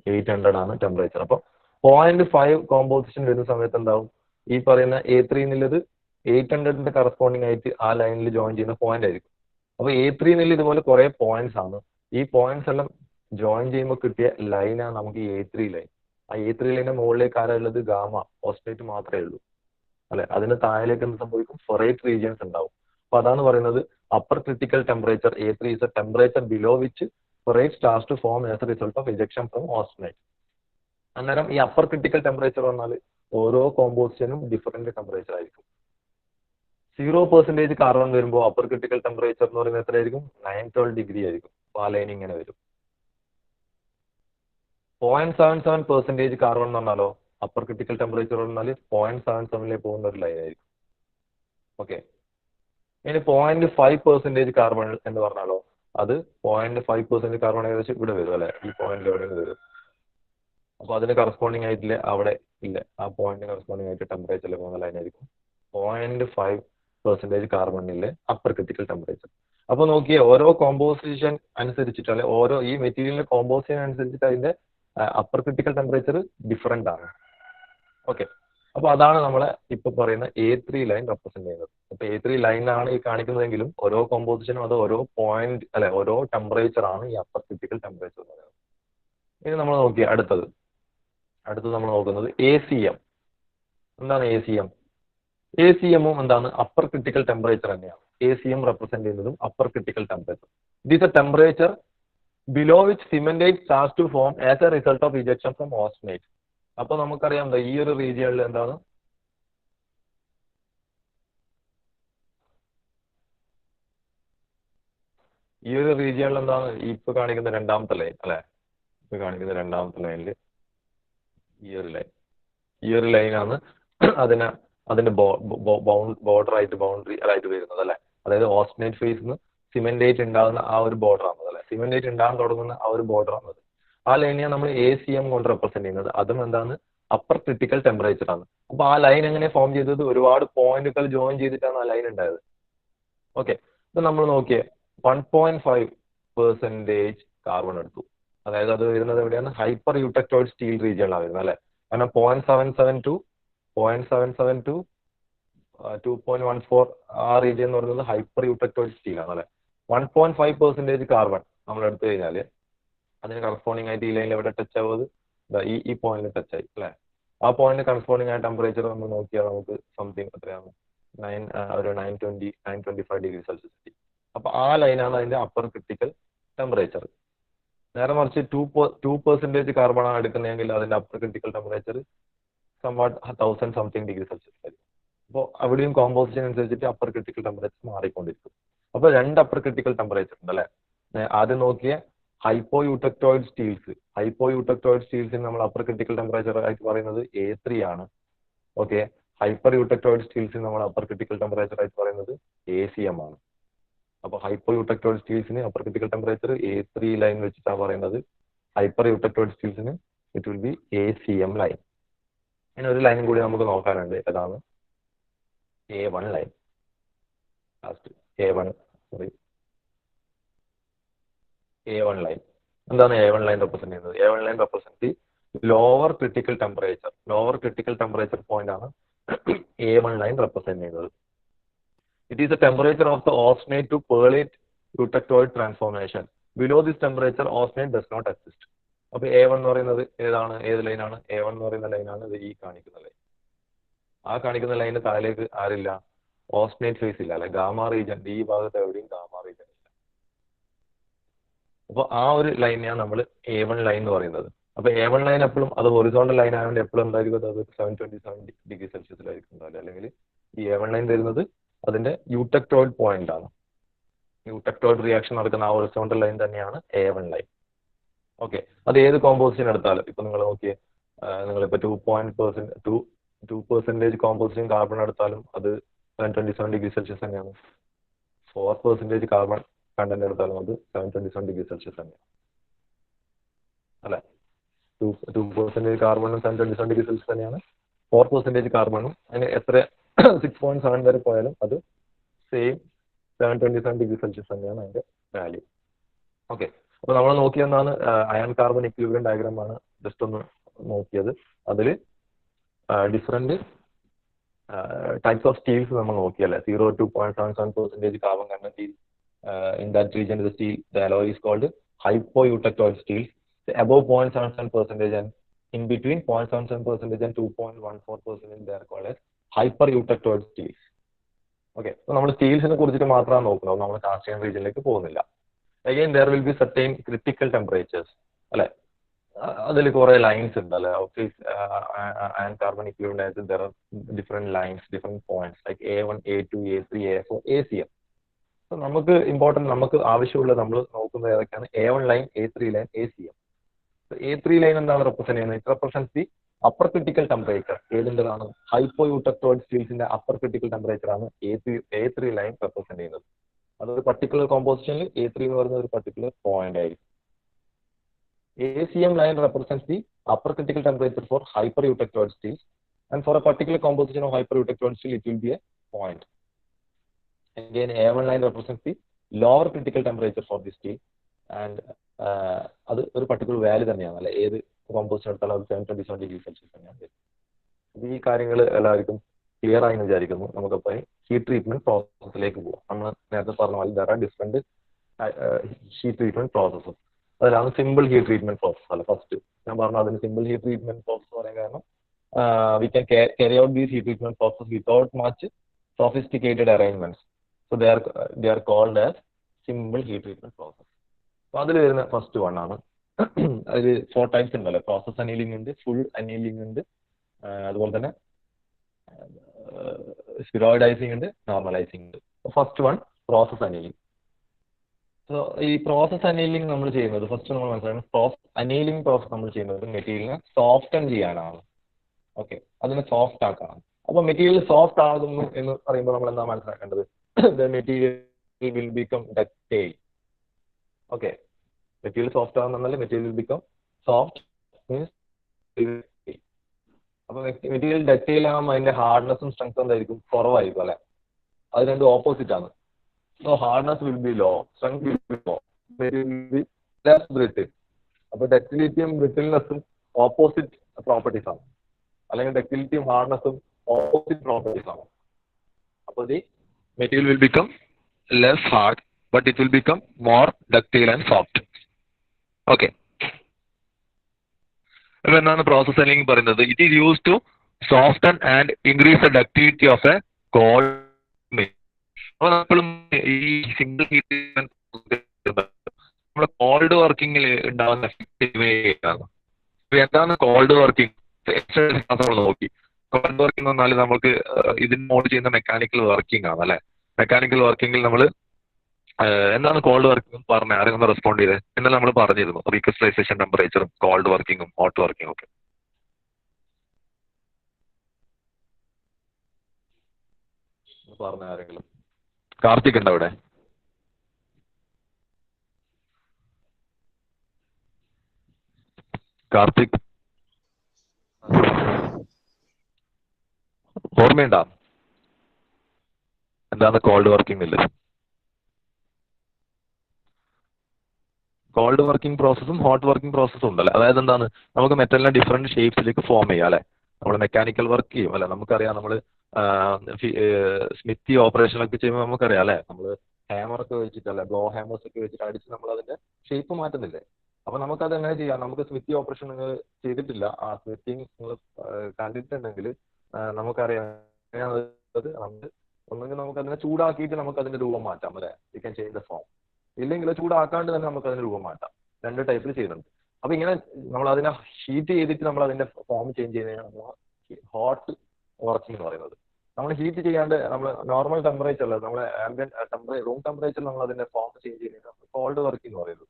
800 ആണ് ടെമ്പറേച്ചർ. അപ്പൊ 0.5 കോമ്പോസിഷൻ വരുന്ന സമയത്ത് എന്താവും, ഈ പറയുന്ന A3 എന്നുള്ളത് 800ന്റെ കറസ്പോണ്ടിങ് ആയിട്ട് ആ ലൈനിൽ ജോയിൻ ചെയ്യുന്ന പോയിന്റ് ആയിരിക്കും. അപ്പൊ A3 എന്നുള്ള ഇതുപോലെ കുറെ പോയിന്റ്സ് ആണ്. ഈ പോയിന്റ്സ് എല്ലാം ജോയിൻ ചെയ്യുമ്പോൾ കിട്ടിയ ലൈനാണ് നമുക്ക് ഈ A3 ലൈൻ. ആ A3 ലൈനിന്റെ മുകളിലേക്ക് ആരാ ഉള്ളത്? ഗാമ ഓസ്റ്റേറ്റ് മാത്രമേ ഉള്ളൂ അല്ലെ. അതിന് താഴേക്ക് എന്ത് സംഭവിക്കും? ഫെറൈറ്റ് റീജിയൻസ് ഉണ്ടാവും. അപ്പൊ അതാണ് പറയുന്നത് upper critical temperature A3 is a temperature below which ferrite starts to form as a result of ejection from austenite. അന്നേരം ഈ അപ്പർ ക്രിട്ടിക്കൽ ടെമ്പറേച്ചർ പറഞ്ഞാൽ ഓരോ കോമ്പോസിഷനും ഡിഫറെന്റ് ടെമ്പറേച്ചർ ആയിരിക്കും. 0% കാർബൺ വരുമ്പോൾ അപ്പർ ക്രിട്ടിക്കൽ ടെമ്പറേച്ചർ എന്ന് പറയുന്നത് എത്രയായിരിക്കും? 912 ഡിഗ്രി ആയിരിക്കും. അപ്പോൾ ആ ലൈൻ ഇങ്ങനെ വരും. 0.77% കാർബൺ എന്ന് പറഞ്ഞാലോ അപ്പർ ക്രിട്ടിക്കൽ ടെമ്പറേച്ചർ പറഞ്ഞാൽ 0.77 പോകുന്ന ഒരു ലൈൻ ആയിരിക്കും. ഓക്കെ, ഇനി 0.5% കാർബൺ എന്ന് പറഞ്ഞാലോ അത് 0.5% കാർബൺ ഏകദേശം ഇവിടെ വരും അല്ലെ, ഈ പോയിന്റിൽ എവിടെ വരും. അപ്പൊ അതിന് കറസ്പോണ്ടിങ് ആയിട്ടില്ല അവിടെ ഇല്ല, ആ പോയിന്റിന് കറസ്പോണ്ടിങ് ആയിട്ട് ടെമ്പറേച്ചറിൽ പോകുന്ന ലൈൻ ആയിരിക്കും 0.5% കാർബണിലെ അപ്പർ ക്രിട്ടിക്കൽ ടെമ്പറേച്ചർ. അപ്പൊ നോക്കിയേ, ഓരോ കോമ്പോസിഷൻ അനുസരിച്ചിട്ട് അല്ലെ, ഓരോ ഈ മെറ്റീരിയലിന്റെ കോമ്പോസിഷൻ അനുസരിച്ചിട്ട് അതിന്റെ അപ്പർ ക്രിട്ടിക്കൽ ടെമ്പറേച്ചർ ഡിഫറെന്റ് ആണ്. ഓക്കെ, അപ്പൊ അതാണ് നമ്മളെ ഇപ്പൊ പറയുന്ന A3 ലൈൻ റെപ്രസെന്റ് ചെയ്യുന്നത്. അപ്പൊ A3 ലൈനാണ് ഈ കാണിക്കുന്നതെങ്കിലും ഓരോ കോമ്പോസിഷനും അത് ഓരോ പോയിന്റ് അല്ലെ, ഓരോ ടെമ്പറേച്ചർ ആണ് ഈ അപ്പർ ക്രിട്ടിക്കൽ ടെമ്പറേച്ചർ എന്ന് പറയുന്നത്. ഇനി നമ്മൾ നോക്കിയ അടുത്തത് നമ്മൾ നോക്കുന്നത് ACM. എന്താണ് ACM? ACMും എന്താണ്? അപ്പർ ക്രിട്ടിക്കൽ ടെമ്പറേച്ചർ തന്നെയാണ്. ACM റെപ്രസെന്റ് ചെയ്യുന്നതും upper critical temperature. It is a temperature below which cementite starts to form as a result of ejection from austenite. അപ്പൊ നമുക്കറിയാം ഈ ഒരു റീജിയനിൽ എന്താണ്, ഈ ഒരു റീജിയനിൽ എന്താണ് ഇപ്പൊ കാണിക്കുന്ന രണ്ടാമത്തെ ലൈൻ അല്ലെ. ഇപ്പൊ കാണിക്കുന്ന രണ്ടാമത്തെ ലൈനിൽ ഈ ഒരു ലൈനാണ് അതിന്റെ ബോർഡർ ആയിട്ട് ബൗണ്ടറി ആയിട്ട് വരുന്നത് അല്ലെ. അതായത് ഓസ്റ്റനേറ്റ് ഫേസിൽ സിമെന്റേറ്റ് ഉണ്ടാകുന്ന ആ ഒരു ബോർഡർ ആണത് അല്ലെ. സിമെന്റേറ്റ് ഉണ്ടാകാൻ തുടങ്ങുന്ന ആ ഒരു ബോർഡർ ആണത്. ആ ലൈനെയാണ് നമ്മൾ ACM കൊണ്ട് റെപ്രസെന്റ് ചെയ്യുന്നത്. അതും എന്താണ്? അപ്പർ ക്രിട്ടിക്കൽ ടെമ്പറേച്ചർ ആണ്. അപ്പൊ ആ ലൈൻ എങ്ങനെ ഫോം ചെയ്തത്? ഒരുപാട് പോയിന്റുകൾ ജോയിൻ ചെയ്തിട്ടാണ് ആ ലൈൻ ഉണ്ടായത്. ഓക്കെ, ഇപ്പൊ നമ്മൾ നോക്കിയേ 1.5% കാർബൺ എടുത്തു. അതായത് അത് വരുന്നത് എവിടെയാണ്? ഹൈപ്പർ യൂട്ടക്ടോയിഡ് സ്റ്റീൽ റീജിയനിലാണ് വരുന്നത് അല്ലെ. കാരണം 0.77 to 2.14 ആ റീജിയൻ എന്ന് പറയുന്നത് ഹൈപ്പർ യൂട്ടക്ടോയിഡ് സ്റ്റീൽ ആണ് അല്ലെ. 1.5% കാർബൺ നമ്മൾ എടുത്തു കഴിഞ്ഞാൽ അതിന് കറസ്പോണ്ടിങ് ആയിട്ട് ഈ ലൈനിൽ എവിടെ ടച്ച് ആവുന്നത്? ഈ പോയിന്റിൽ ടച്ച് ആയി അല്ലേ. ആ പോയിന്റ് കറസ്പോണ്ടിങ് ആയ ടെമ്പറേച്ചർ നമ്മൾ നോക്കിയാൽ നമുക്ക് സംതിങ് എത്രയാണ് ഒരു 925 ° C. അപ്പൊ ആ ലൈനാണ് അതിന്റെ അപ്പർ ക്രിട്ടിക്കൽ ടെമ്പറേച്ചർ. നേരെ മറിച്ച് 2% കാർബൺ ആണ് എടുക്കുന്നതെങ്കിൽ അതിന്റെ upper critical temperature somewhat 1000 something °C ആയിരിക്കും. അപ്പോൾ അവിടെയും കോമ്പോസിഷൻ അനുസരിച്ചിട്ട് അപ്പർ ക്രിട്ടിക്കൽ ടെമ്പറേച്ചർ മാറിക്കൊണ്ടിരിക്കും. അപ്പൊ രണ്ട് അപ്പർ ക്രിട്ടിക്കൽ ടെമ്പറേച്ചർ ഉണ്ട് അല്ലെ. ആദ്യം നോക്കിയ ഹൈപ്പോയൂട്ടക്ടോയിഡ് സ്റ്റീൽസിന് നമ്മൾ അപ്പർ ക്രിട്ടിക്കൽ ടെമ്പറേച്ചർ ആയിട്ട് പറയുന്നത് A3 ആണ്. ഓക്കെ, ഹൈപ്പർ യൂട്ടക്ടോയിഡ് സ്റ്റീൽസിന് നമ്മൾ അപ്പർ ക്രിട്ടിക്കൽ ടെമ്പറേച്ചർ ആയിട്ട് പറയുന്നത് ACM ആണ്. അപ്പൊ ഹൈപ്പോയൂട്ടക്ടോയിഡ് സ്റ്റീൽസിന് upper critical temperature A3 line വെച്ചിട്ടാണ് പറയുന്നത്. ഹൈപ്പർ യൂട്ടക്ടോയിഡ് സ്റ്റീൽസിന് it will be ACM line. ഇനി ഒരു ലൈനും കൂടി നമുക്ക് നോക്കാനുണ്ട്. ഏതാണ്? A1 line. Last A1 line. എന്താണ് A1 ലൈൻ റെപ്രസെന്റ് ചെയ്യുന്നത്? A1 line represent lower critical temperature point ആണ് A1 ലൈൻ റെപ്രസെന്റ് ചെയ്യുന്നത്. It is the temperature of the austenite to pearlite eutectoid transformation. Below this temperature austenite does not exist. അപ്പൊ A1 എന്ന് പറയുന്നത് ഏത് ലൈനാണ്? A1 എന്ന് പറയുന്ന ലൈനാണ് ഇത് ഈ കാണിക്കുന്ന ലൈൻ. ആ കാണിക്കുന്ന ലൈന് താഴേക്ക് ആരില്ല? ഓസ്നേറ്റ് ഫേസ് ഇല്ല അല്ലെ. ഗാമ റീജൻ ഈ ഭാഗത്ത് എവിടെയും ഗാമ റീജൻ ഇല്ല. അപ്പൊ ആ ഒരു ലൈനെയാണ് നമ്മൾ A1 ലൈൻ എന്ന് പറയുന്നത്. അപ്പൊ A1 ലൈൻ എപ്പോഴും അത് ഹൊറിസോണ്ടൽ ലൈൻ ആയതുകൊണ്ട് എപ്പോഴും എന്തായിരിക്കും? അത് 727 °C ഉണ്ടാവില്ല. അല്ലെങ്കിൽ ഈ A1 ലൈൻ വരുന്നത് അതിന്റെ യൂട്ടക്ടോയിഡ് പോയിന്റ് ആണ്. യൂട്ടക്ടോയിഡ് റിയാക്ഷൻ നടക്കുന്ന ആ ഹൊറിസോണ്ടൽ ലൈൻ തന്നെയാണ് A1 ലൈൻ. ഓക്കെ, അത് ഏത് കോമ്പോസിഷൻ എടുത്താലും ഇപ്പൊ നിങ്ങൾ നോക്കിയേ, നിങ്ങളിപ്പോ 2% കോമ്പോസിഷൻ കാർബൺ എടുത്താലും അത് 727 °C തന്നെയാണ്. 4% കാർബൺ കണ്ടന്റ് എടുത്താലും അത് 727 °C തന്നെയാണ് അല്ലെ. 2% കാർബണും 727 °C തന്നെയാണ്. 4% കാർബണും അതിന് എത്ര 6.7 വരെ പോയാലും അത് സെയിം 727 °C തന്നെയാണ് അതിന്റെ വാല്യൂ. ഓക്കെ, അപ്പൊ നമ്മൾ നോക്കിയെന്നാണ് അയൺ കാർബൺ ഇക്വിലിബ്രിയം ഡയഗ്രാം ആണ് ജസ്റ്റ് ഒന്ന് നോക്കിയത്. അതിൽ ഡിഫറെന്റ് ടൈപ്സ് ഓഫ് സ്റ്റീൽസ് നമ്മൾ നോക്കിയല്ലേ. 0 to 0.77% carbon content in that region of the steel, the alloy is called hypoeutectoid steel. Above 0.77% and in between 0.77% and 2.14% they are called as hypereutectoid steels. Okay, so നമ്മൾ സ്റ്റീൽസിനെ കുറിച്ചിട്ട് മാത്രമാണ് നോക്കുന്നത്, നമ്മൾ cast iron റീജിയനിലേക്ക് പോകുന്നില്ല. Again there will be certain critical temperatures അല്ലെ. അതിൽ കുറെ lines ഉണ്ട് അല്ലെ. Iron carbon equilibrium there are different lines, different points like A1, A2, A3, A4, ACM. നമുക്ക് നമുക്ക് ആവശ്യമുള്ള നമ്മൾ നോക്കുന്നത് ഏതൊക്കെയാണ്? A1 line, A3 line, ACM. A3 line എന്താണ് റെപ്രസെന്റ് ചെയ്യുന്നത്? It represent the upper critical temperature. ഏതിൻ്റെതാണ്? ഹൈപ്പോയൂട്ടക്ടോയിഡ് സ്റ്റീൽസിന്റെ അപ്പർ ക്രിട്ടിക്കൽ ടെമ്പറേച്ചർ ആണ് A3 ലൈൻ റെപ്രസെന്റ് ചെയ്യുന്നത്. അതൊരു പർട്ടിക്കുലർ കോമ്പോസിഷനിൽ A3 എന്ന് പറയുന്ന ഒരു പർട്ടിക്കുലർ പോയിന്റ് ആയിരിക്കും. ACM line represents the upper critical temperature for hypereutectoid steels, and for a particular composition of hypereutectoid steel it will be a point. Again A1 line represents the lower critical temperature for the steel, and അത് ഒരു particular value തന്നെയാണ് അല്ലെ. ഏത് composition എടുത്താലും അത് 727 °C തന്നെയാണ്. ഈ കാര്യങ്ങൾ എല്ലാവർക്കും ക്ലിയർ ആയി എന്ന് വിചാരിക്കുന്നു. നമുക്കപ്പോൾ ഹീറ്റ് ട്രീറ്റ്മെന്റ് പ്രോസസ്സിലേക്ക് പോകാം. നമ്മൾ നേരത്തെ പറഞ്ഞ പോലെ there are different heat treatment processes. അതിലാണ് സിമ്പിൾ ഹീറ്റ് ട്രീറ്റ്മെന്റ് പ്രോസസ് അല്ല. ഫസ്റ്റ് ഞാൻ പറഞ്ഞു അതിന് സിമ്പിൾ ഹീറ്റ് ട്രീറ്റ്മെന്റ് പ്രോസസ് പറയാൻ കാരണം V can carry out these heat treatment process without much sophisticated arrangements. So they are called as simple heat treatment process. So അതിൽ വരുന്ന first one ആണ്. അതിൽ 4 ടൈപ്സ് ഉണ്ടല്ലോ. പ്രോസസ് അനീലിംഗ് ഉണ്ട്, full annealing ഉണ്ട്, അതുപോലെ തന്നെ സ്പിറോയിഡൈസിംഗ് ഉണ്ട്, നോർമലൈസിംഗ് ഉണ്ട്. First one process annealing. So ഈ പ്രോസസ് അനീലിംഗ് നമ്മൾ ചെയ്യുന്നത് ഫസ്റ്റ് നമ്മൾ മനസ്സിലാക്കണം. പ്രോസസ് അനീലിംഗ് പ്രോസസ് നമ്മൾ ചെയ്യുന്നത് മെറ്റീരിയലിനെ സോഫ്റ്റൻ ചെയ്യാനാണ്. ഓക്കെ, അതിനെ സോഫ്റ്റ് ആക്കണം. അപ്പൊ മെറ്റീരിയൽ സോഫ്റ്റ് ആകുന്നു എന്ന് പറയുമ്പോൾ നമ്മൾ എന്താ മനസ്സിലാക്കേണ്ടത്? The material will become ductile. Okay, material soft ആണെന്നാൽ material will become soft means അപ്പൊ മെറ്റീരിയൽ ഡക്റ്റൈൽ ആകുമ്പോൾ അതിന്റെ ഹാർഡ്നെസ്സും സ്ട്രെങ്ത്തും എന്തായിരിക്കും? കുറവായിരിക്കും അല്ലെ. അത് രണ്ടും ഓപ്പോസിറ്റ് ആണ്. So hardness will be low, strength will be low, material will be less brittle. അപ്പൊ ഡക്റ്റിലിറ്റിയും ബ്രിട്ടിൽനെസ്സും ഓപ്പോസിറ്റ് പ്രോപ്പർട്ടീസ് ആണ്, അല്ലെങ്കിൽ ഡക്റ്റിലിറ്റിയും ഹാർഡ്നെസ്സും ഓപ്പോസിറ്റ് പ്രോപ്പർട്ടീസ് ആണ്. അപ്പൊ the material will become less hard, but it will become more ductile and soft. Okay. അപ്പൊ എന്താണ് process annealing പറയുന്നത്? It is use to soften and increase the ductility of a cold milk. അപ്പൊ നമ്മളും ഈ single heat നമ്മുടെ cold വർക്കിംഗിൽ ഉണ്ടാകുന്ന effective എന്താണ് കോൾഡ് വർക്കിംഗ് നമ്മൾ നോക്കി. കോൾഡ് വർക്കിംഗ് എന്ന് പറഞ്ഞാൽ നമുക്ക് ഇതിന് മോഡ് ചെയ്യുന്ന മെക്കാനിക്കൽ വർക്കിംഗ് ആണ് അല്ലെ. മെക്കാനിക്കൽ വർക്കിംഗിൽ നമ്മൾ എന്താണ് കോൾഡ് വർക്കിംഗ് പറഞ്ഞത്? ആരെങ്കിലും റെസ്പോണ്ട് ചെയ്തത്? എന്നാൽ നമ്മൾ പറഞ്ഞിരുന്നു റീക്രിസ്റ്റലൈസേഷൻ ടെമ്പറേച്ചറും കോൾഡ് വർക്കിംഗും ഹോട്ട് വർക്കിംഗും ഒക്കെ. പറഞ്ഞ ആരെങ്കിലും? കാർത്തിക് ഉണ്ടോ അവിടെ? കാർത്തിക് ഓർമ്മയുണ്ടോ എന്താണ് കോൾഡ് വർക്കിംഗ് ഇല്ല? കോൾഡ് വർക്കിംഗ് പ്രോസസ്സും ഹോട്ട് വർക്കിംഗ് പ്രോസസ്സും ഉണ്ടല്ലേ. അതായത് എന്താണ്, നമുക്ക് മെറ്റലിനെ ഡിഫറെന്റ് ഷേപ്സിലേക്ക് ഫോം ചെയ്യാം അല്ലെ. നമ്മൾ മെക്കാനിക്കൽ വർക്ക് ചെയ്യും അല്ലെ. നമുക്കറിയാം നമ്മൾ സ്മിത്തി ഓപ്പറേഷനൊക്കെ ചെയ്യുമ്പോൾ നമുക്കറിയാം അല്ലെ, നമ്മൾ ഹാമറൊക്കെ വെച്ചിട്ടല്ലേ, ബ്ലോ ഹാമേഴ്സ് ഒക്കെ വെച്ചിട്ട് അടിച്ച് നമ്മൾ അതിന്റെ ഷേപ്പ് മാറ്റുന്നില്ലേ. അപ്പൊ നമുക്കത് എങ്ങനെ ചെയ്യാം? നമുക്ക് സ്മിത്തി ഓപ്പറേഷൻ നിങ്ങൾ ചെയ്തിട്ടില്ല, ആ സ്മിത്തിങ് നിങ്ങൾ കണ്ടിട്ടുണ്ടെങ്കിൽ നമുക്കറിയാം നമ്മൾ ഒന്നെങ്കിൽ നമുക്ക് അതിനെ ചൂടാക്കിയിട്ട് നമുക്ക് അതിന്റെ രൂപം മാറ്റാം അല്ലെ. You can change the form. ഇല്ലെങ്കിൽ ചൂടാക്കാണ്ട് തന്നെ നമുക്ക് അതിന് രൂപം മാറ്റാം. രണ്ട് ടൈപ്പിൽ ചെയ്യുന്നുണ്ട്. അപ്പൊ ഇങ്ങനെ നമ്മൾ അതിനെ ഹീറ്റ് ചെയ്തിട്ട് നമ്മൾ അതിന്റെ ഫോം ചേഞ്ച് ചെയ്യുന്നതിനാണ് നമ്മൾ ഹോട്ട് വർക്കിംഗ് എന്ന് പറയുന്നത്. നമ്മൾ ഹീറ്റ് ചെയ്യാണ്ട് നമ്മൾ നോർമൽ ടെമ്പറേച്ചറിൽ നമ്മൾ ആംബിയന്റ് റൂം ടെമ്പറേച്ചറിൽ നമ്മൾ അതിന്റെ ഫോം ചേഞ്ച് ചെയ്യുന്നതിനാണ് കോൾഡ് വർക്കിംഗ് എന്ന് പറയുന്നത്.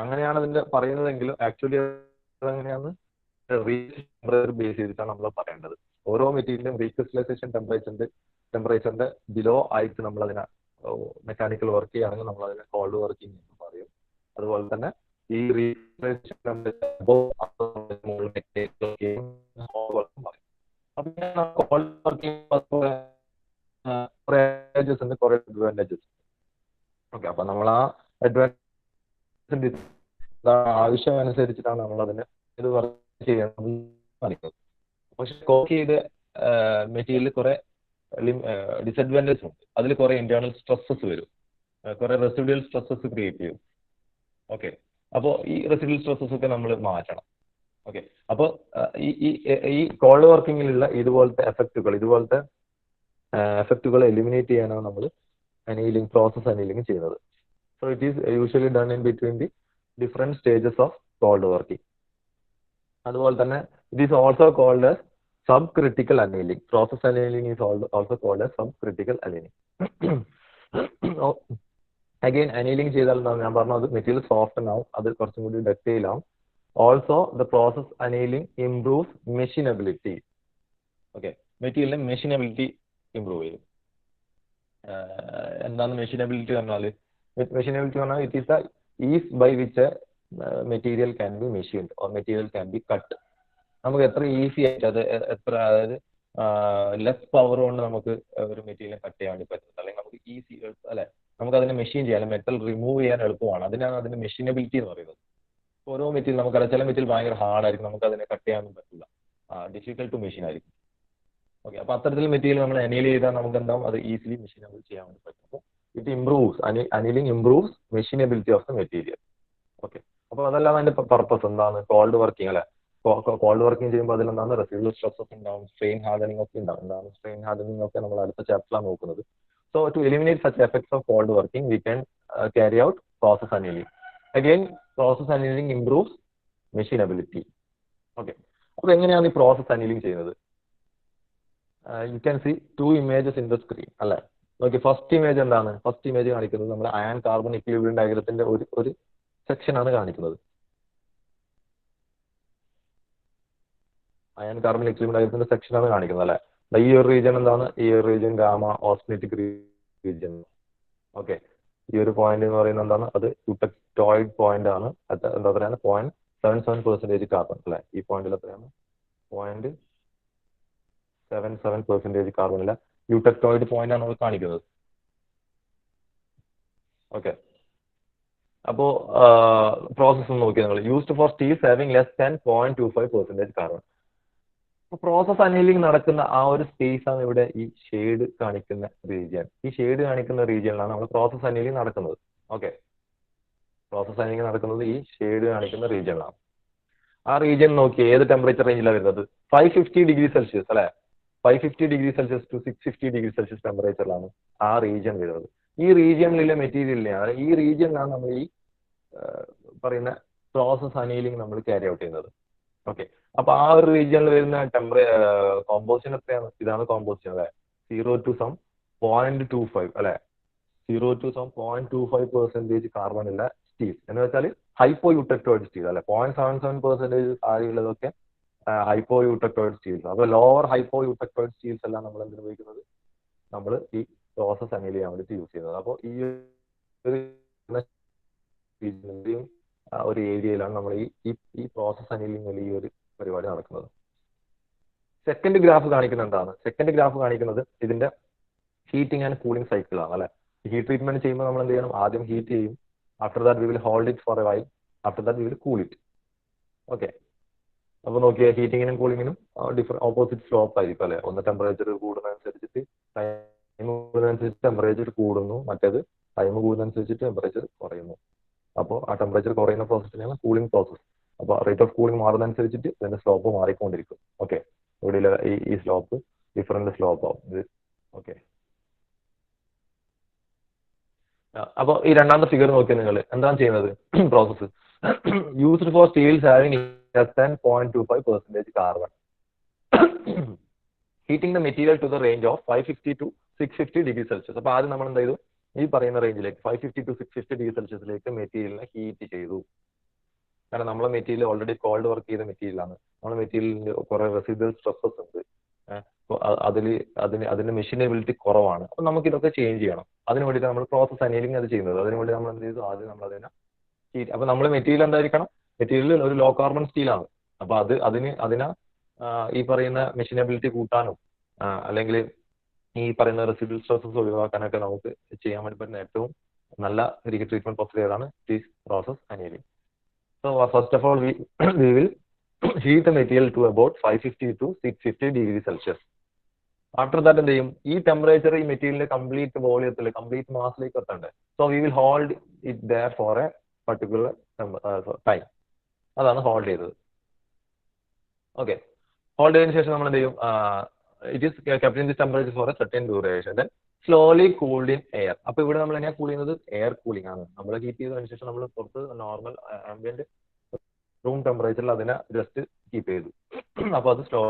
അങ്ങനെയാണ് അതിന്റെ പറയുന്നതെങ്കിലും ആക്ച്വലി അതെങ്ങനെയാണ് ടെമ്പറേച്ചർ ബേസ് ചെയ്തിട്ടാണ് നമ്മൾ പറയേണ്ടത്. ഓരോ മെറ്റീരിയലും റീക്രിസ്റ്റലൈസേഷൻ ടെമ്പറേച്ചറിന്റെ ബിലോ ആയിട്ട് നമ്മൾ അതിനെ മെക്കാനിക്കൽ വർക്ക് ചെയ്യുകയാണെങ്കിൽ നമ്മൾ അതിനെ കോൾഡ് വർക്കിംഗ് എന്ന് പറയും. അതുപോലെ തന്നെ ഈ റീക്രിസ്റ്റലൈസേഷൻ കോൾഡ് വർക്കിംഗ് കുറെ അഡ്വാൻറ്റേജസ് ഉണ്ട്, കുറെ ഡിസഡ്വാൻറ്റേജസ്. ഓക്കെ, അപ്പൊ നമ്മൾ ആ അഡ്വാൻറ്റേജ് ആവശ്യം അനുസരിച്ചിട്ടാണ് നമ്മൾ അതിനെ ഇത് വർക്ക് ചെയ്യണം കാണിക്കുന്നത്. പക്ഷെ കോക്ക് ചെയ്ത മെറ്റീരിയൽ കുറെ ഡിസഡ്വാൻറ്റേജ് ഉണ്ട്. അതിൽ കുറെ ഇന്റേണൽ സ്ട്രെസ്സസ് വരും, കുറെ റെസിഡ്യൂവൽ സ്ട്രെസ്സസ് ക്രിയേറ്റ് ചെയ്യും. ഓക്കെ, അപ്പോൾ ഈ റെസിഡ്യൂവൽ സ്ട്രെസ്സസ് ഒക്കെ നമ്മൾ മാറ്റണം. ഓക്കെ, അപ്പോൾ ഈ കോൾഡ് വർക്കിങ്ങിലുള്ള ഇതുപോലത്തെ എഫക്റ്റുകൾ എലിമിനേറ്റ് ചെയ്യാനാണ് നമ്മൾ അനീലിംഗ് പ്രോസസ് അനീലിംഗ് ചെയ്യുന്നത്. So it is usually done in between the different stages of cold working. അതുപോലെ തന്നെ it is also called as sub critical annealing. Process annealing is also called as sub critical annealing. Again annealing ചെയ്താൽ ഞാൻ പറഞ്ഞത് material soften ആവും, അത് കുറച്ചും കൂടി ductile ആവും. Also the process annealing improves machinability. Okay, മെറ്റീരിയലിന്റെ മെഷീനബിലിറ്റി ഇംപ്രൂവ് ചെയ്യും. എന്താണ് മെഷീനബിലിറ്റി പറഞ്ഞാൽ? മെഷീനബിലിറ്റി പറഞ്ഞാൽ it is the ease by which material can be machined or material can be cut. നമുക്ക് എത്ര ഈസി ആയിട്ട് അത് അതായത് ലെസ് പവർ കൊണ്ട് നമുക്ക് ഒരു മെറ്റീരിയൽ കട്ട് ചെയ്യാൻ വേണ്ടി പറ്റുന്നത്, അല്ലെങ്കിൽ നമുക്ക് ഈസി അല്ലെ, നമുക്ക് അതിനെ മെഷീൻ ചെയ്യാൻ, മെറ്റൽ റിമൂവ് ചെയ്യാൻ എളുപ്പമാണ്. അതിനാണ് അതിന്റെ മെഷീനബിലിറ്റി എന്ന് പറയുന്നത്. ഓരോ മെറ്റീരിയൽ നമുക്കറിയാം, ചില മെറ്റീരിയൽ ഭയങ്കര ഹാർഡായിരിക്കും, നമുക്ക് അതിനെ കട്ട് ചെയ്യാനൊന്നും പറ്റില്ല, ഡിഫിക്കൽട്ട് ടു മെഷീൻ ആയിരിക്കും. ഓക്കെ, അപ്പൊ അത്തരത്തിൽ മെറ്റീരിയൽ നമ്മൾ അനീൽ ചെയ്താൽ നമുക്ക് എന്താവും, അത് ഈസിലി മെഷീനബിൾ ചെയ്യാൻ വേണ്ടി പറ്റും. അപ്പോൾ it improves, annealing improves മെഷീനബിലിറ്റി of the material. Okay, അപ്പോൾ അതല്ലാതെ അതിന്റെ പർപ്പസ് എന്താണ്? കോൾഡ് വർക്കിംഗ് അല്ലെ. കോൾഡ് വർക്കിംഗ് ചെയ്യുമ്പോൾ അതിലെന്താണ് റെസിഡ്യൂവൽ സ്ട്രെസ് ഒക്കെ ഉണ്ടാവും, സ്ട്രെയിൻ ഹാർഡനിങ് ഒക്കെ ഉണ്ടാവും. എന്താണ് സ്ട്രെയിൻ ഹാർഡനിങ് ഒക്കെ നമ്മൾ അടുത്ത ചാപ്റ്ററിലാണ് നോക്കുന്നത്. So to eliminate such effects of cold working we can carry out process annealing. Again, process annealing improves machinability. Okay, അപ്പോൾ എങ്ങനെയാണ് ഈ പ്രോസസ് അനീലിംഗ് ചെയ്യുന്നത്? You can see 2 images in the screen അല്ലെ. നോക്കി, ഫസ്റ്റ് ഇമേജ് എന്താണ്? First image കാണിക്കുന്നത് നമ്മുടെ iron carbon equilibrium ഡയഗ്രത്തിന്റെ ഒരു സെക്ഷൻ ആണ് കാണിക്കുന്നത്. അയൺ കാർബൺ ഇക്വിലിബ്രിയം ഡയഗ്രത്തിന്റെ സെക്ഷൻ ആണ് കാണിക്കുന്നത് അല്ലെ. ഈ ഒരു റീജിയൻ എന്താണ്? ഈ ഒരു റീജിയൻ ഗാമ ഓസ്മിറ്റിക് റീജിയൻ. ഓക്കെ, ഈ ഒരു പോയിന്റ് എന്ന് പറയുന്നത് എന്താണ്? അത് യൂട്ടക്ടോയിഡ് പോയിന്റ് ആണ്. എന്താ പറയുക, 0.77% കാർബൺ അല്ലെ. ഈ പോയിന്റിൽ എത്രയാണ്? 0.77% കാർബൺ അല്ല, യൂട്ടക്ടോയിഡ് പോയിന്റ് ആണ് നമ്മൾ കാണിക്കുന്നത്. ഓക്കെ, അപ്പോ പ്രോസസ് നോക്കി നിങ്ങൾ, used for steels having less than 0.25% carbon. Process annealing നടക്കുന്ന ആ ഒരു സ്പേസ് ആണ് ഇവിടെ ഈ ഷെയ്ഡ് കാണിക്കുന്ന റീജിയൻ. ഈ ഷെയ്ഡ് കാണിക്കുന്ന റീജിയനിലാണ് നമ്മൾ പ്രോസസ് അനീലിംഗ് നടക്കുന്നത്. ഓക്കെ, പ്രോസസ് അനീലിംഗ് നടക്കുന്നത് ഈ ഷെയ്ഡ് കാണിക്കുന്ന റീജിയനിലാണ്. ആ റീജിയൻ നോക്കി ഏത് ടെമ്പറേച്ചർ റേഞ്ചിലാണ് വരുന്നത്? 550 ഡിഗ്രി സെൽഷ്യസ് അല്ലെ, 550 ടു 650 ടെമ്പറേച്ചറിലാണ് ആ റീജിയൻ വരുന്നത്. ഈ റീജിയനിലെ മെറ്റീരിയലിനെയാണ്, ഈ റീജിയനിലാണ് നമ്മൾ ഈ പറയുന്ന പ്രോസസ് അനീലിംഗ് നമ്മൾ ക്യാരി ഔട്ട് ചെയ്യുന്നത്. ഓക്കെ, അപ്പൊ ആ ഒരു റീജിയനിൽ വരുന്ന കോമ്പോസിഷൻ എത്രയാണ്? ഇതാണ് കോമ്പോസിഷൻ അല്ലെ, 0 to some 0.25 അല്ലെ, 0 to some 0.25% കാർബൺ ഉള്ള സ്റ്റീൽ എന്ന് വെച്ചാൽ ഹൈപ്പോ യൂട്ടക്ടോയിഡ് സ്റ്റീൽ അല്ലെ. 0.77% താഴെയുള്ളതൊക്കെ ഹൈപ്പോ യൂട്ടക്ടോയിഡ് സ്റ്റീൽസ്. അപ്പൊ ലോവർ ഹൈപ്പോ യൂട്ടക്ടോയിഡ് സ്റ്റീൽസ് എല്ലാം നമ്മൾ എന്തിനു ഉപയോഗിക്കുന്നത്? നമ്മൾ ഈ പ്രോസസ് അനീൽ ചെയ്യാൻ വേണ്ടിയിട്ട് യൂസ് ചെയ്യുന്നത്. അപ്പോൾ ഈ ഒരു ഏരിയയിലാണ് നമ്മൾ ഈ പ്രോസസ് അനീലിംഗ് ഈ ഒരു പരിപാടി നടക്കുന്നത്. സെക്കൻഡ് ഗ്രാഫ് കാണിക്കുന്നത് എന്താണ്? സെക്കൻഡ് ഗ്രാഫ് കാണിക്കുന്നത് ഇതിന്റെ ഹീറ്റിംഗ് ആൻഡ് കൂളിംഗ് സൈക്കിൾ ആണ് അല്ലെ. ഹീറ്റ് ട്രീറ്റ്മെന്റ് ചെയ്യുമ്പോൾ നമ്മൾ എന്ത് ചെയ്യണം? ആദ്യം ഹീറ്റ് ചെയ്യും. After that we will hold it for a while. After that we will cool it. Okay, അപ്പൊ നോക്കിയാൽ ഹീറ്റിങ്ങിനും കൂളിങ്ങിനും ഡിഫറെന്റ് ഓപ്പോസിറ്റ് സ്ലോപ്പ് ആയിരിക്കും അല്ലെ. ഒന്ന് ടെമ്പറേച്ചർ കൂടുന്നതനുസരിച്ചിട്ട് ടൈം കൂടുന്നതനുസരിച്ച് ടെമ്പറേച്ചർ കൂടുന്നു, മറ്റേത് ടൈം കൂടുന്നതനുസരിച്ചിട്ട് ടെമ്പറേച്ചർ കുറയുന്നു. അപ്പോൾ ആ ടെമ്പറേച്ചർ കുറയുന്ന പ്രോസസ്സിനെയാണ് കൂളിംഗ് പ്രോസസ്. അപ്പോൾ റേറ്റ് ഓഫ് കൂളിംഗ് മാറുന്നതനുസരിച്ചിട്ട് ഇതിന്റെ സ്ലോപ്പ് മാറിക്കൊണ്ടിരിക്കും. ഓക്കെ, ഇവിടെ ഈ സ്ലോപ്പ് ഡിഫറെന്റ് സ്ലോപ്പ് ആവും ഇത്. ഓക്കെ, അപ്പൊ ഈ രണ്ടാമത്തെ ഫിഗർ നോക്കിയാൽ നിങ്ങൾ എന്താണ് ചെയ്യുന്നത്? Process used for steels having less than 0.25% carbon. Heating the material to the range of 550 to 650 degree Celsius. അപ്പോൾ ആദ്യം നമ്മൾ എന്ത് ചെയ്തു? ഈ പറയുന്ന റേഞ്ചിലേക്ക് 550 to 650 ഡിഗ്രി സെൽഷ്യസിലേക്ക് മെറ്റീരിയലിനെ ഹീറ്റ് ചെയ്തു. കാരണം നമ്മളെ മെറ്റീരിയൽ ഓൾറെഡി കോൾഡ് വർക്ക് ചെയ്ത മെറ്റീരിയലാണ്. നമ്മുടെ മെറ്റീരിയലിന് കുറെ റെസിഡ്യൂവൽ സ്ട്രെസ്സസ് ഉണ്ട്. അതിന്റെ മെഷീനബിലിറ്റി കുറവാണ്. അപ്പൊ നമുക്ക് ഇതൊക്കെ ചേഞ്ച് ചെയ്യണം. അതിന് വേണ്ടിയിട്ട് നമ്മൾ പ്രോസസ് അനീലിംഗ് അത് ചെയ്യുന്നത്. അതിന് വേണ്ടി നമ്മൾ എന്ത് ചെയ്തു? ആദ്യം നമ്മൾ അതിനെ ഹീറ്റ്. അപ്പൊ നമ്മൾ മെറ്റീരിയൽ എന്തായിരിക്കണം? മെറ്റീരിയൽ ഒരു ലോ കാർബൺ സ്റ്റീലാണ്. അപ്പൊ അതിനെ ഈ പറയുന്ന മെഷീനബിലിറ്റി കൂട്ടാനും അല്ലെങ്കിൽ ഈ പറയുന്ന റെസിഡ്യൂവൽ സ്ട്രെസ്സസ് ഒഴിവാക്കാനൊക്കെ നമുക്ക് ചെയ്യാൻ വേണ്ടി പറ്റുന്ന ഏറ്റവും നല്ല ഹീറ്റ് ട്രീറ്റ്മെന്റ് പ്രൊസീജിയർ ആണ് process annealing. So first of all we will heat the material to about 550 to 650 degree Celsius. After that എന്ത് ചെയ്യും? ഈ ടെമ്പറേച്ചർ ഈ മെറ്റീരിയലിന്റെ കംപ്ലീറ്റ് വോളിയത്തിൽ കംപ്ലീറ്റ് മാസിലേക്ക് എത്തണ്ടേ. So we will hold it there for a particular time. അതാണ് hold ചെയ്തത്. ഓക്കെ, ഹോൾഡ് ചെയ്തതിനു ശേഷം നമ്മൾ എന്ത് ചെയ്യും? It is kept in this temperature for a certain duration, then slowly cooled in air. അപ്പൊ ഇവിടെ നമ്മൾ എങ്ങനെയാണ് കൂൾ ചെയ്യുന്നത്? എയർ കൂളിംഗ് ആണ്. നമ്മൾ ഹീറ്റ് ചെയ്തതിനു ശേഷം നമ്മൾ പുറത്ത് നോർമൽ ആംബിയന്റ് റൂം ടെമ്പറേച്ചറിൽ അതിനെ ജസ്റ്റ് കീപ്പ് ചെയ്തു. അപ്പൊ അത് സ്ലോ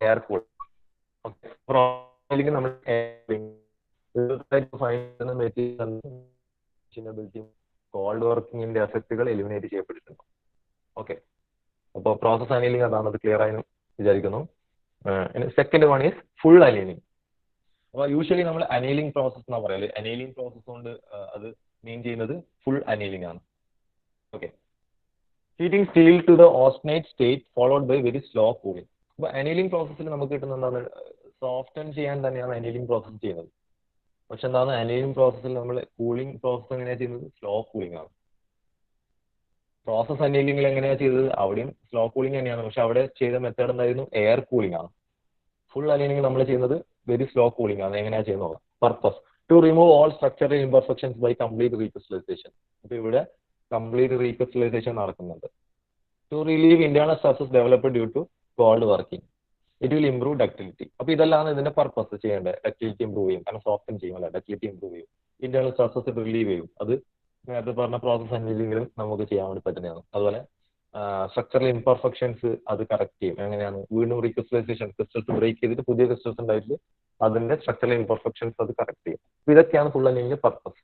എയർ കൂൾ. നമ്മൾ കോൾഡ് വർക്കിംഗിന്റെ എഫക്റ്റുകൾ എലിമിനേറ്റ് ചെയ്യപ്പെട്ടിട്ടുണ്ട്. ഓക്കെ, അപ്പോൾ പ്രോസസ് അനീലിംഗ് അതാണ്. അത് ക്ലിയർ ആയി വിചാരിക്കുന്നു. Second one is full annealing. അപ്പോൾ യൂഷ്വലി നമ്മൾ അനീലിംഗ് പ്രോസസ് എന്നാ പറയല്. അനീലിംഗ് പ്രോസസ് കൊണ്ട് അത് മീൻ ചെയ്യുന്നത് ഫുൾ അനീലിംഗ് ആണ്. Okay, heating steel to the austenite state followed by very slow cooling. അപ്പോൾ അനീലിംഗ് പ്രോസസ്സിൽ നമുക്ക് കിട്ടുന്ന എന്താണ്? സോഫ്റ്റൻ ചെയ്യാൻ തന്നെയാണ് അനീലിംഗ് പ്രോസസ് ചെയ്യുന്നത്. പക്ഷെ എന്താണ് അനീലിംഗ് പ്രോസസ്സിൽ നമ്മൾ കൂളിംഗ് പ്രോസസ് എങ്ങനെയാണ് ചെയ്യുന്നത്? സ്ലോ കൂളിംഗ് ആണ്. പ്രോസസ് അനീലിംഗിൽ എങ്ങനെയാണ് ചെയ്തത്? അവിടെയും സ്ലോ കൂളിംഗ് തന്നെയാണ്. പക്ഷെ അവിടെ ചെയ്ത മെത്തേഡ് എന്തായിരുന്നു? എയർ കൂളിംഗ് ആണ്. ഫുൾ അനീലിംഗ് നമ്മൾ ചെയ്യുന്നത് വെരി സ്ലോ കൂളിംഗ് ആണ്. എങ്ങനെയാണ് ചെയ്യുന്നത്? Purpose to remove all structural imperfections by complete recrystallization. അപ്പൊ ഇവിടെ കംപ്ലീറ്റ് റീക്രിസ്റ്റലൈസേഷൻ നടക്കുന്നുണ്ട്. To relieve internal stresses developed due to cold working. It will improve ductility. അപ്പൊ ഇതെല്ലാം ഇതിന്റെ പർപ്പസ് ചെയ്യേണ്ടത്. ഡക്ടിലിറ്റി ഇംപ്രൂവ് ചെയ്യും, കാരണം സോഫ്റ്റൻ ചെയ്യും അല്ലെ. ഡക്ടിലിറ്റി ഇംപ്രൂവ് ചെയ്യും, ഇന്റേണൽ സ്ട്രെസ്സസ് റിലീവ് ചെയ്യും. അത് നേരത്തെ പറഞ്ഞ പ്രോസസ് അനീലിംഗിലും നമുക്ക് ചെയ്യാൻ വേണ്ടി പറ്റുന്നതാണ്. അതുപോലെ സ്ട്രക്ചറൽ ഇംപെർഫെക്ഷൻസ് അത് കറക്റ്റ് ചെയ്യും. എങ്ങനെയാണ്? വീണ്ടും റീക്രിസ്റ്റലൈസേഷൻ, ക്രിസ്റ്റൽസ് ബ്രേക്ക് ചെയ്തിട്ട് പുതിയ ക്രിസ്റ്റൽസ് ഉണ്ടായിട്ട് അതിന്റെ സ്ട്രക്ചറൽ ഇംപെർഫെക്ഷൻസ് അത് കറക്റ്റ് ചെയ്യും. അപ്പൊ ഇതൊക്കെയാണ് ഫുൾ അനീലിംഗിന്റെ പർപ്പസ്.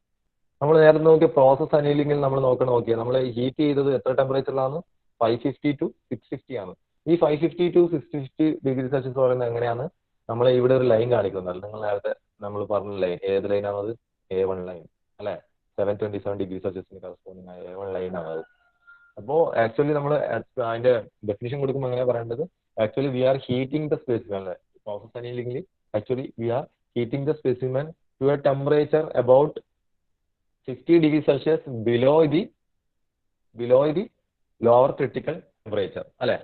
നമ്മൾ നേരത്തെ നോക്കിയ പ്രോസസ് അനീലിംഗിൽ നമ്മൾ നോക്കിയാൽ നമ്മൾ ഹീറ്റ് ചെയ്തത് എത്ര ടെമ്പറേച്ചറിലാണ്? 550 to 650 ആണ്. ഈ 550 to 650 ഡിഗ്രി സെൽഷ്യസ് പറയുന്നത് എങ്ങനെയാണ്? നമ്മൾ ഇവിടെ ഒരു ലൈൻ കാണിക്കുന്നത്. നിങ്ങൾ നേരത്തെ നമ്മൾ പറഞ്ഞ ലൈൻ ഏത് ലൈനാണത്? A1 ലൈൻ അല്ലെ. 727 ഡിഗ്രി സെൽഷ്യസിന് കറസ്പോണ്ടിങ് ആയ A1 ലൈൻ ആണ് അത്. അപ്പോൾ ആക്ച്വലി നമ്മൾ അതിന്റെ ഡെഫിനിഷൻ കൊടുക്കുമ്പോൾ എങ്ങനെയാണ് പറയേണ്ടത്? Actually we are heating the specimen അല്ലെ. പ്രോസസ് അനീലിംഗിൽ actually we are heating the specimen to a temperature about 50 degree Celsius below the lower critical temperature അല്ലെ.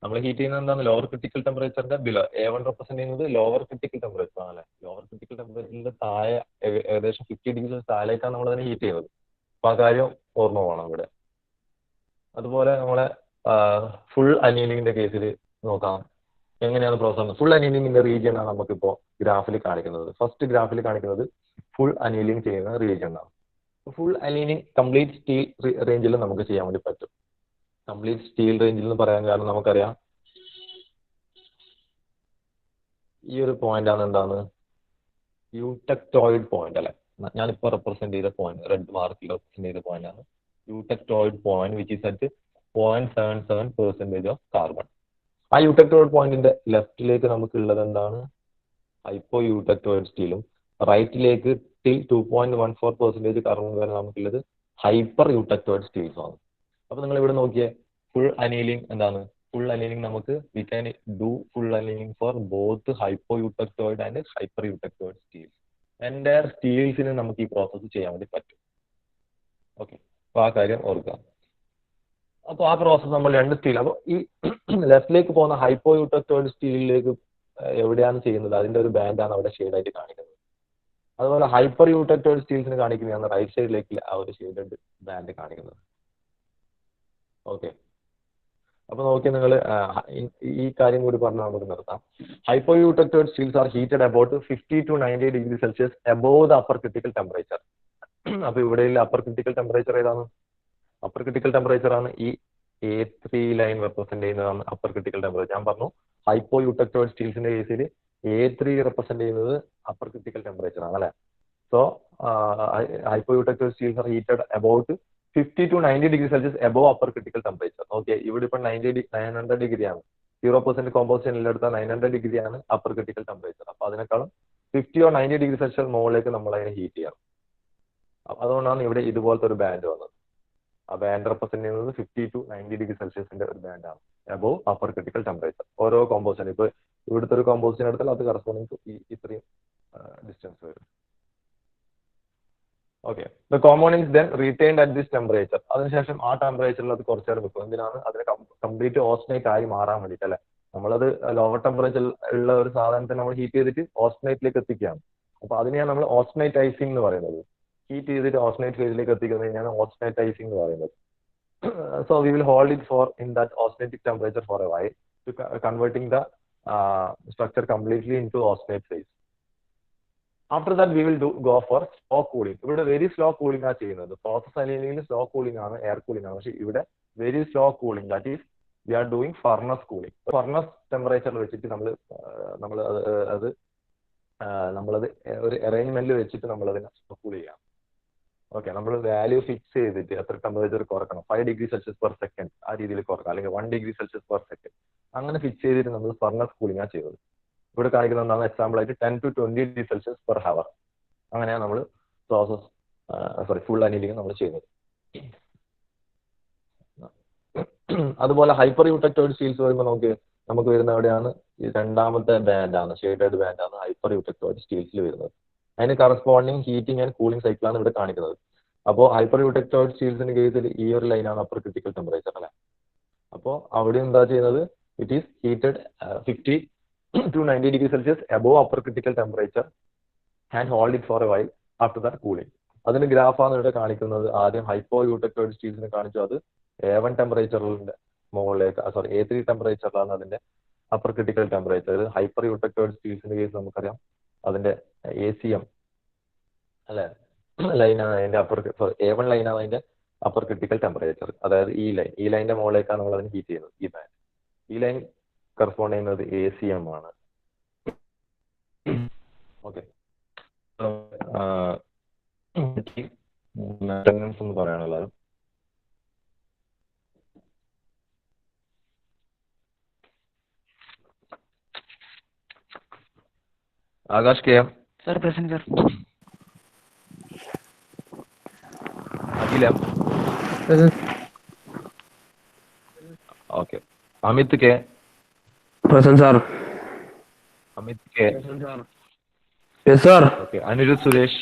നമ്മൾ ഹീറ്റ് ചെയ്യുന്നത് എന്താണ്? ലോവർ ക്രിട്ടിക്കൽ ടെമ്പറേച്ചറിന്റെ ബിലോ. A1 റെപ്രസെന്റ് ചെയ്യുന്നത് ലോവർ ക്രിട്ടിക്കൽ ടെമ്പറേച്ചർ ആണ് അല്ലെ. ലോവർ ക്രിട്ടിക്കൽ ടെമ്പറേച്ചറിന്റെ താഴെ ഏകദേശം 50 ഡിഗ്രി താഴേക്കാണ് നമ്മൾ അതിനെ ഹീറ്റ് ചെയ്യുന്നത്. അപ്പൊ ആ കാര്യം ഓർമ്മ വേണം ഇവിടെ. അതുപോലെ നമ്മളെ ഫുൾ അനീലിംഗിന്റെ കേസിൽ നോക്കാം. എങ്ങനെയാണ് പ്രോസസ്? ഫുൾ അനീലിംഗിന്റെ റീജിയൻ ആണ് നമുക്കിപ്പോ ഗ്രാഫിൽ കാണിക്കുന്നത്. ഫസ്റ്റ് ഗ്രാഫിൽ കാണിക്കുന്നത് ഫുൾ അനീലിംഗ് ചെയ്യുന്ന റീജിയൻ ആണ്. ഫുൾ അനീലിംഗ് കംപ്ലീറ്റ് സ്റ്റീൽ റേഞ്ചിൽ നമുക്ക് ചെയ്യാൻ വേണ്ടി പറ്റും. കംപ്ലീറ്റ് സ്റ്റീൽ റേഞ്ചിൽ എന്ന് പറയാൻ കാരണം നമുക്കറിയാം ഈ ഒരു പോയിന്റ് ആണ് എന്താണ്, യൂടെക്ടോയിഡ് പോയിന്റ് അല്ലെ. ഞാനിപ്പോ റെപ്രസെന്റ് ചെയ്ത പോയിന്റ്, റെഡ് മാർക്കിൽ റെപ്രസെന്റ് ചെയ്ത പോയിന്റ് ആണ് eutectoid point, which is at 0.77% of carbon. ആ യൂടെക്ടോയിഡ് പോയിന്റിന്റെ ലെഫ്റ്റിലേക്ക് നമുക്കുള്ളത് എന്താണ്, ഹൈപ്പോ യൂടെക്ടോയിഡ് സ്റ്റീലും റൈറ്റിലേക്ക് ടിൽ 2.14% കാർബൺ വരെ നമുക്കുള്ളത് ഹൈപ്പർ യൂടെക്ടോയിഡ് സ്റ്റീൽസ് ആണ്. അപ്പൊ നിങ്ങൾ ഇവിടെ നോക്കിയേ, ഫുൾ അനീലിംഗ് എന്താണ്, ഫുൾ അനീലിംഗ് നമുക്ക് we can do full annealing for both hypo eutectoid and hyper eutectoid steels. Entire സ്റ്റീൽസിന് നമുക്ക് ഈ പ്രോസസ്സ് ചെയ്യാൻ വേണ്ടി പറ്റും. ഓക്കെ, അപ്പൊ ആ കാര്യം ഓർക്കുക. അപ്പോൾ ആ പ്രോസസ്സ് നമ്മൾ രണ്ട് സ്റ്റീൽ, അപ്പോൾ ഈ ലെഫ്റ്റിലേക്ക് പോകുന്ന ഹൈപ്പോ യൂടെക്ടോയിഡ് സ്റ്റീലിലേക്ക് എവിടെയാണ് ചെയ്യുന്നത്, അതിന്റെ ഒരു ബാൻഡാണ് അവിടെ ഷെയ്ഡായിട്ട് കാണിക്കുന്നത്. അതുപോലെ ഹൈപ്പർ യൂടെക്ടോയിഡ് സ്റ്റീൽസിന് കാണിക്കുന്നതാണ് റൈറ്റ് സൈഡിലേക്ക് ആ ഒരു ഷെയ്ഡഡ് ബാൻഡ് കാണിക്കുന്നത്. ഓക്കെ, അപ്പൊ നോക്കി നിങ്ങൾ ഈ കാര്യം കൂടി പറഞ്ഞാൽ നമുക്ക് നിർത്താം. Hypo eutectoid steels are heated about 50 to 90 degree Celsius above the upper critical temperature. അപ്പൊ ഇവിടെ അപ്പർ ക്രിട്ടിക്കൽ ടെമ്പറേച്ചർ ഏതാണ്? അപ്പർ ക്രിട്ടിക്കൽ ടെമ്പറേച്ചർ ആണ് ഈ A3 ലൈൻ റെപ്രസെന്റ് ചെയ്യുന്നതാണ് അപ്പർ ക്രിട്ടിക്കൽ ടെമ്പറേച്ചർ. ഞാൻ പറഞ്ഞു ഹൈപ്പോ യൂടെക്ടോയിഡ് സ്റ്റീൽസിന്റെ കേസിൽ A3 റെപ്രസെന്റ് ചെയ്യുന്നത് അപ്പർ ക്രിട്ടിക്കൽ ടെമ്പറേച്ചർ ആണ് അല്ലെ. So hypo eutectoid steels are heated about 50 to 90 degree Celsius above upper critical temperature. Okay, ഇവിടെ ഇപ്പൊ 900 ഡിഗ്രി ആണ്. 0% കോമ്പോസിഷൻ എടുത്താൽ 900 ഡിഗ്രി ആണ് അപ്പർ ക്രിട്ടിക്കൽ ടെമ്പറേച്ചർ. അപ്പൊ അതിനേക്കാളും 50 or 90 ഡിഗ്രി സെൽഷ്യസ് മുകളിലേക്ക് നമ്മൾ അതിനെ ഹീറ്റ് ചെയ്യണം. അതുകൊണ്ടാണ് ഇവിടെ ഇതുപോലത്തെ ഒരു ബാൻഡ് വന്നത്. ആ ബാൻഡ് റെപ്രസെന്റ് ചെയ്യുന്നത് 50 to 90 ഡിഗ്രി സെൽഷ്യസിന്റെ ഒരു ബാൻഡാണ് അബോവ് അപ്പർ ക്രിട്ടിക്കൽ ടെമ്പറേച്ചർ. ഓരോ കോമ്പോസിഷൻ, ഇപ്പൊ ഇവിടുത്തെ ഒരു കോമ്പോസിഷൻ എടുത്താൽ അത് കറസ്പോണ്ടിങ് ടു ഇത്രയും ഡിസ്റ്റൻസ് വരും. Okay, the components then retained at this temperature. അതിനുശേഷം ആ ടെമ്പറേച്ചറിൽ അത് കുറച്ചു നേരം വെക്കും. എന്തിനാണ്? അതിന് കംപ്ലീറ്റ് ഓസ്റ്റനേറ്റ് ആയി മാറാൻ വേണ്ടിയിട്ട് അല്ലെ. നമ്മളത് ലോവർ ടെമ്പറേച്ചറിൽ ഉള്ള ഒരു സാധനത്തെ നമ്മൾ ഹീറ്റ് ചെയ്തിട്ട് ഓസ്റ്റനേറ്റിലേക്ക് എത്തിക്കുകയാണ്. അപ്പൊ അതിനെയാണ് നമ്മൾ ഓസ്റ്റനേറ്റൈസിംഗ് എന്ന് പറയുന്നത്. ഹീറ്റ് ചെയ്തിട്ട് ഓസ്റ്റനേറ്റ് ഫേസിലേക്ക് എത്തിക്കുന്നതിനാണ് ഓസ്റ്റനേറ്റൈസിംഗ് എന്ന് പറയുന്നത്. So we will hold it for in that austenitic temperature for a while to converting the structure completely into austenite phase. After that we will go for slow cooling. ഇവിടെ very slow cooling ആണ് ചെയ്യുന്നത്. Process അനീലിംഗിൽ slow cooling ആണ്, air cooling ആണ്. പക്ഷെ ഇവിടെ very slow cooling, that is we are doing furnace cooling. Furnace ടെമ്പറേച്ചറിൽ വെച്ചിട്ട് നമ്മളത് ഒരു അറേഞ്ച്മെന്റിൽ വെച്ചിട്ട് നമ്മളതിനെ കൂൾ ചെയ്യാം. ഓക്കെ, നമ്മൾ വാല്യൂ ഫിക്സ് ചെയ്തിട്ട് എത്ര ടെമ്പറേച്ചർ കുറക്കണം, 5 ഡിഗ്രി സെൽഷ്യസ് പെർ സെക്കൻഡ് ആ രീതിയിൽ കുറക്കണം, അല്ലെങ്കിൽ 1 ഡിഗ്രി സെൽഷ്യസ് പെർ സെക്കൻഡ് അങ്ങനെ ഫിക്സ് ചെയ്തിട്ട് നമ്മൾ ഫർണസ് കൂളിംഗ് ആണ് ചെയ്യുന്നത്. ഇവിടെ കാണിക്കുന്ന എന്താണ്, എക്സാമ്പിൾ ആയിട്ട് 10 to 20 degree Celsius per hour. അങ്ങനെയാണ് നമ്മൾ ഫുൾ അനീലിംഗ് നമ്മൾ ചെയ്യുന്നത്. അതുപോലെ ഹൈപ്പർ യൂടെക്ടോയിഡ് സ്റ്റീൽസ് വരുമ്പോൾ നമുക്ക് വരുന്ന എവിടെയാണ്, ഈ രണ്ടാമത്തെ ബാൻഡാണ്, ഷെയ്ഡഡ് ബാൻഡാണ് ഹൈപ്പർ യൂടെക്ടോയിഡ് സ്റ്റീൽസിൽ വരുന്നത്. അതിന് കറസ്പോണ്ടിങ് ഹീറ്റിംഗ് ആൻഡ് കൂളിംഗ് സൈക്കിളാണ് ഇവിടെ കാണിക്കുന്നത്. അപ്പോൾ ഹൈപ്പർ യൂടെക്ടോയിഡ് സ്റ്റീൽസിന്റെ കേസിൽ ഈ ഒരു ലൈനാണ് അപ്പർ ക്രിട്ടിക്കൽ ടെമ്പറേച്ചർ അല്ലെ. അപ്പോൾ അവിടെ എന്താ ചെയ്യുന്നത്, it is heated 50 to 90 degree Celsius above upper critical temperature and hold it for a while after that cooling. അതിന് ഗ്രാഫാണ് ഇവിടെ കാണിക്കുന്നത്. ആദ്യം ഹൈപ്പോ യൂടെക്ടോയിഡ് സ്റ്റീൽസിനെ കാണിച്ചു, അത് A1 ടെമ്പറേച്ചറിന്റെ മുകളിലേക്ക്, A3 ടെമ്പറേച്ചറിലാണ് അതിന്റെ upper critical temperature. Hyper eutectoid സ്റ്റീൽസിന്റെ കേസ് നമുക്കറിയാം അതിന്റെ ACM അല്ലെ ലൈനാണ് അതിന്റെ A1 ലൈനാണ് അതിന്റെ അപ്പർ ക്രിട്ടിക്കൽ ടെമ്പറേച്ചർ. അതായത് ഈ ലൈനിന്റെ മുകളിലേക്കാണ് നമ്മൾ അതിന് ഹീറ്റ് ചെയ്യുന്നത്. ഈ ബാൻഡ്, ഈ ലൈൻ കറസ്പോണ്ട് ചെയ്യുന്നത് ACM ആണ്. ഓക്കെ, ഒന്ന് പറയാനുള്ളത് Akash K M sir present sir. Akhila okay. Amit K present sir. Amit K yes sir. Okay. Aniruddh Suresh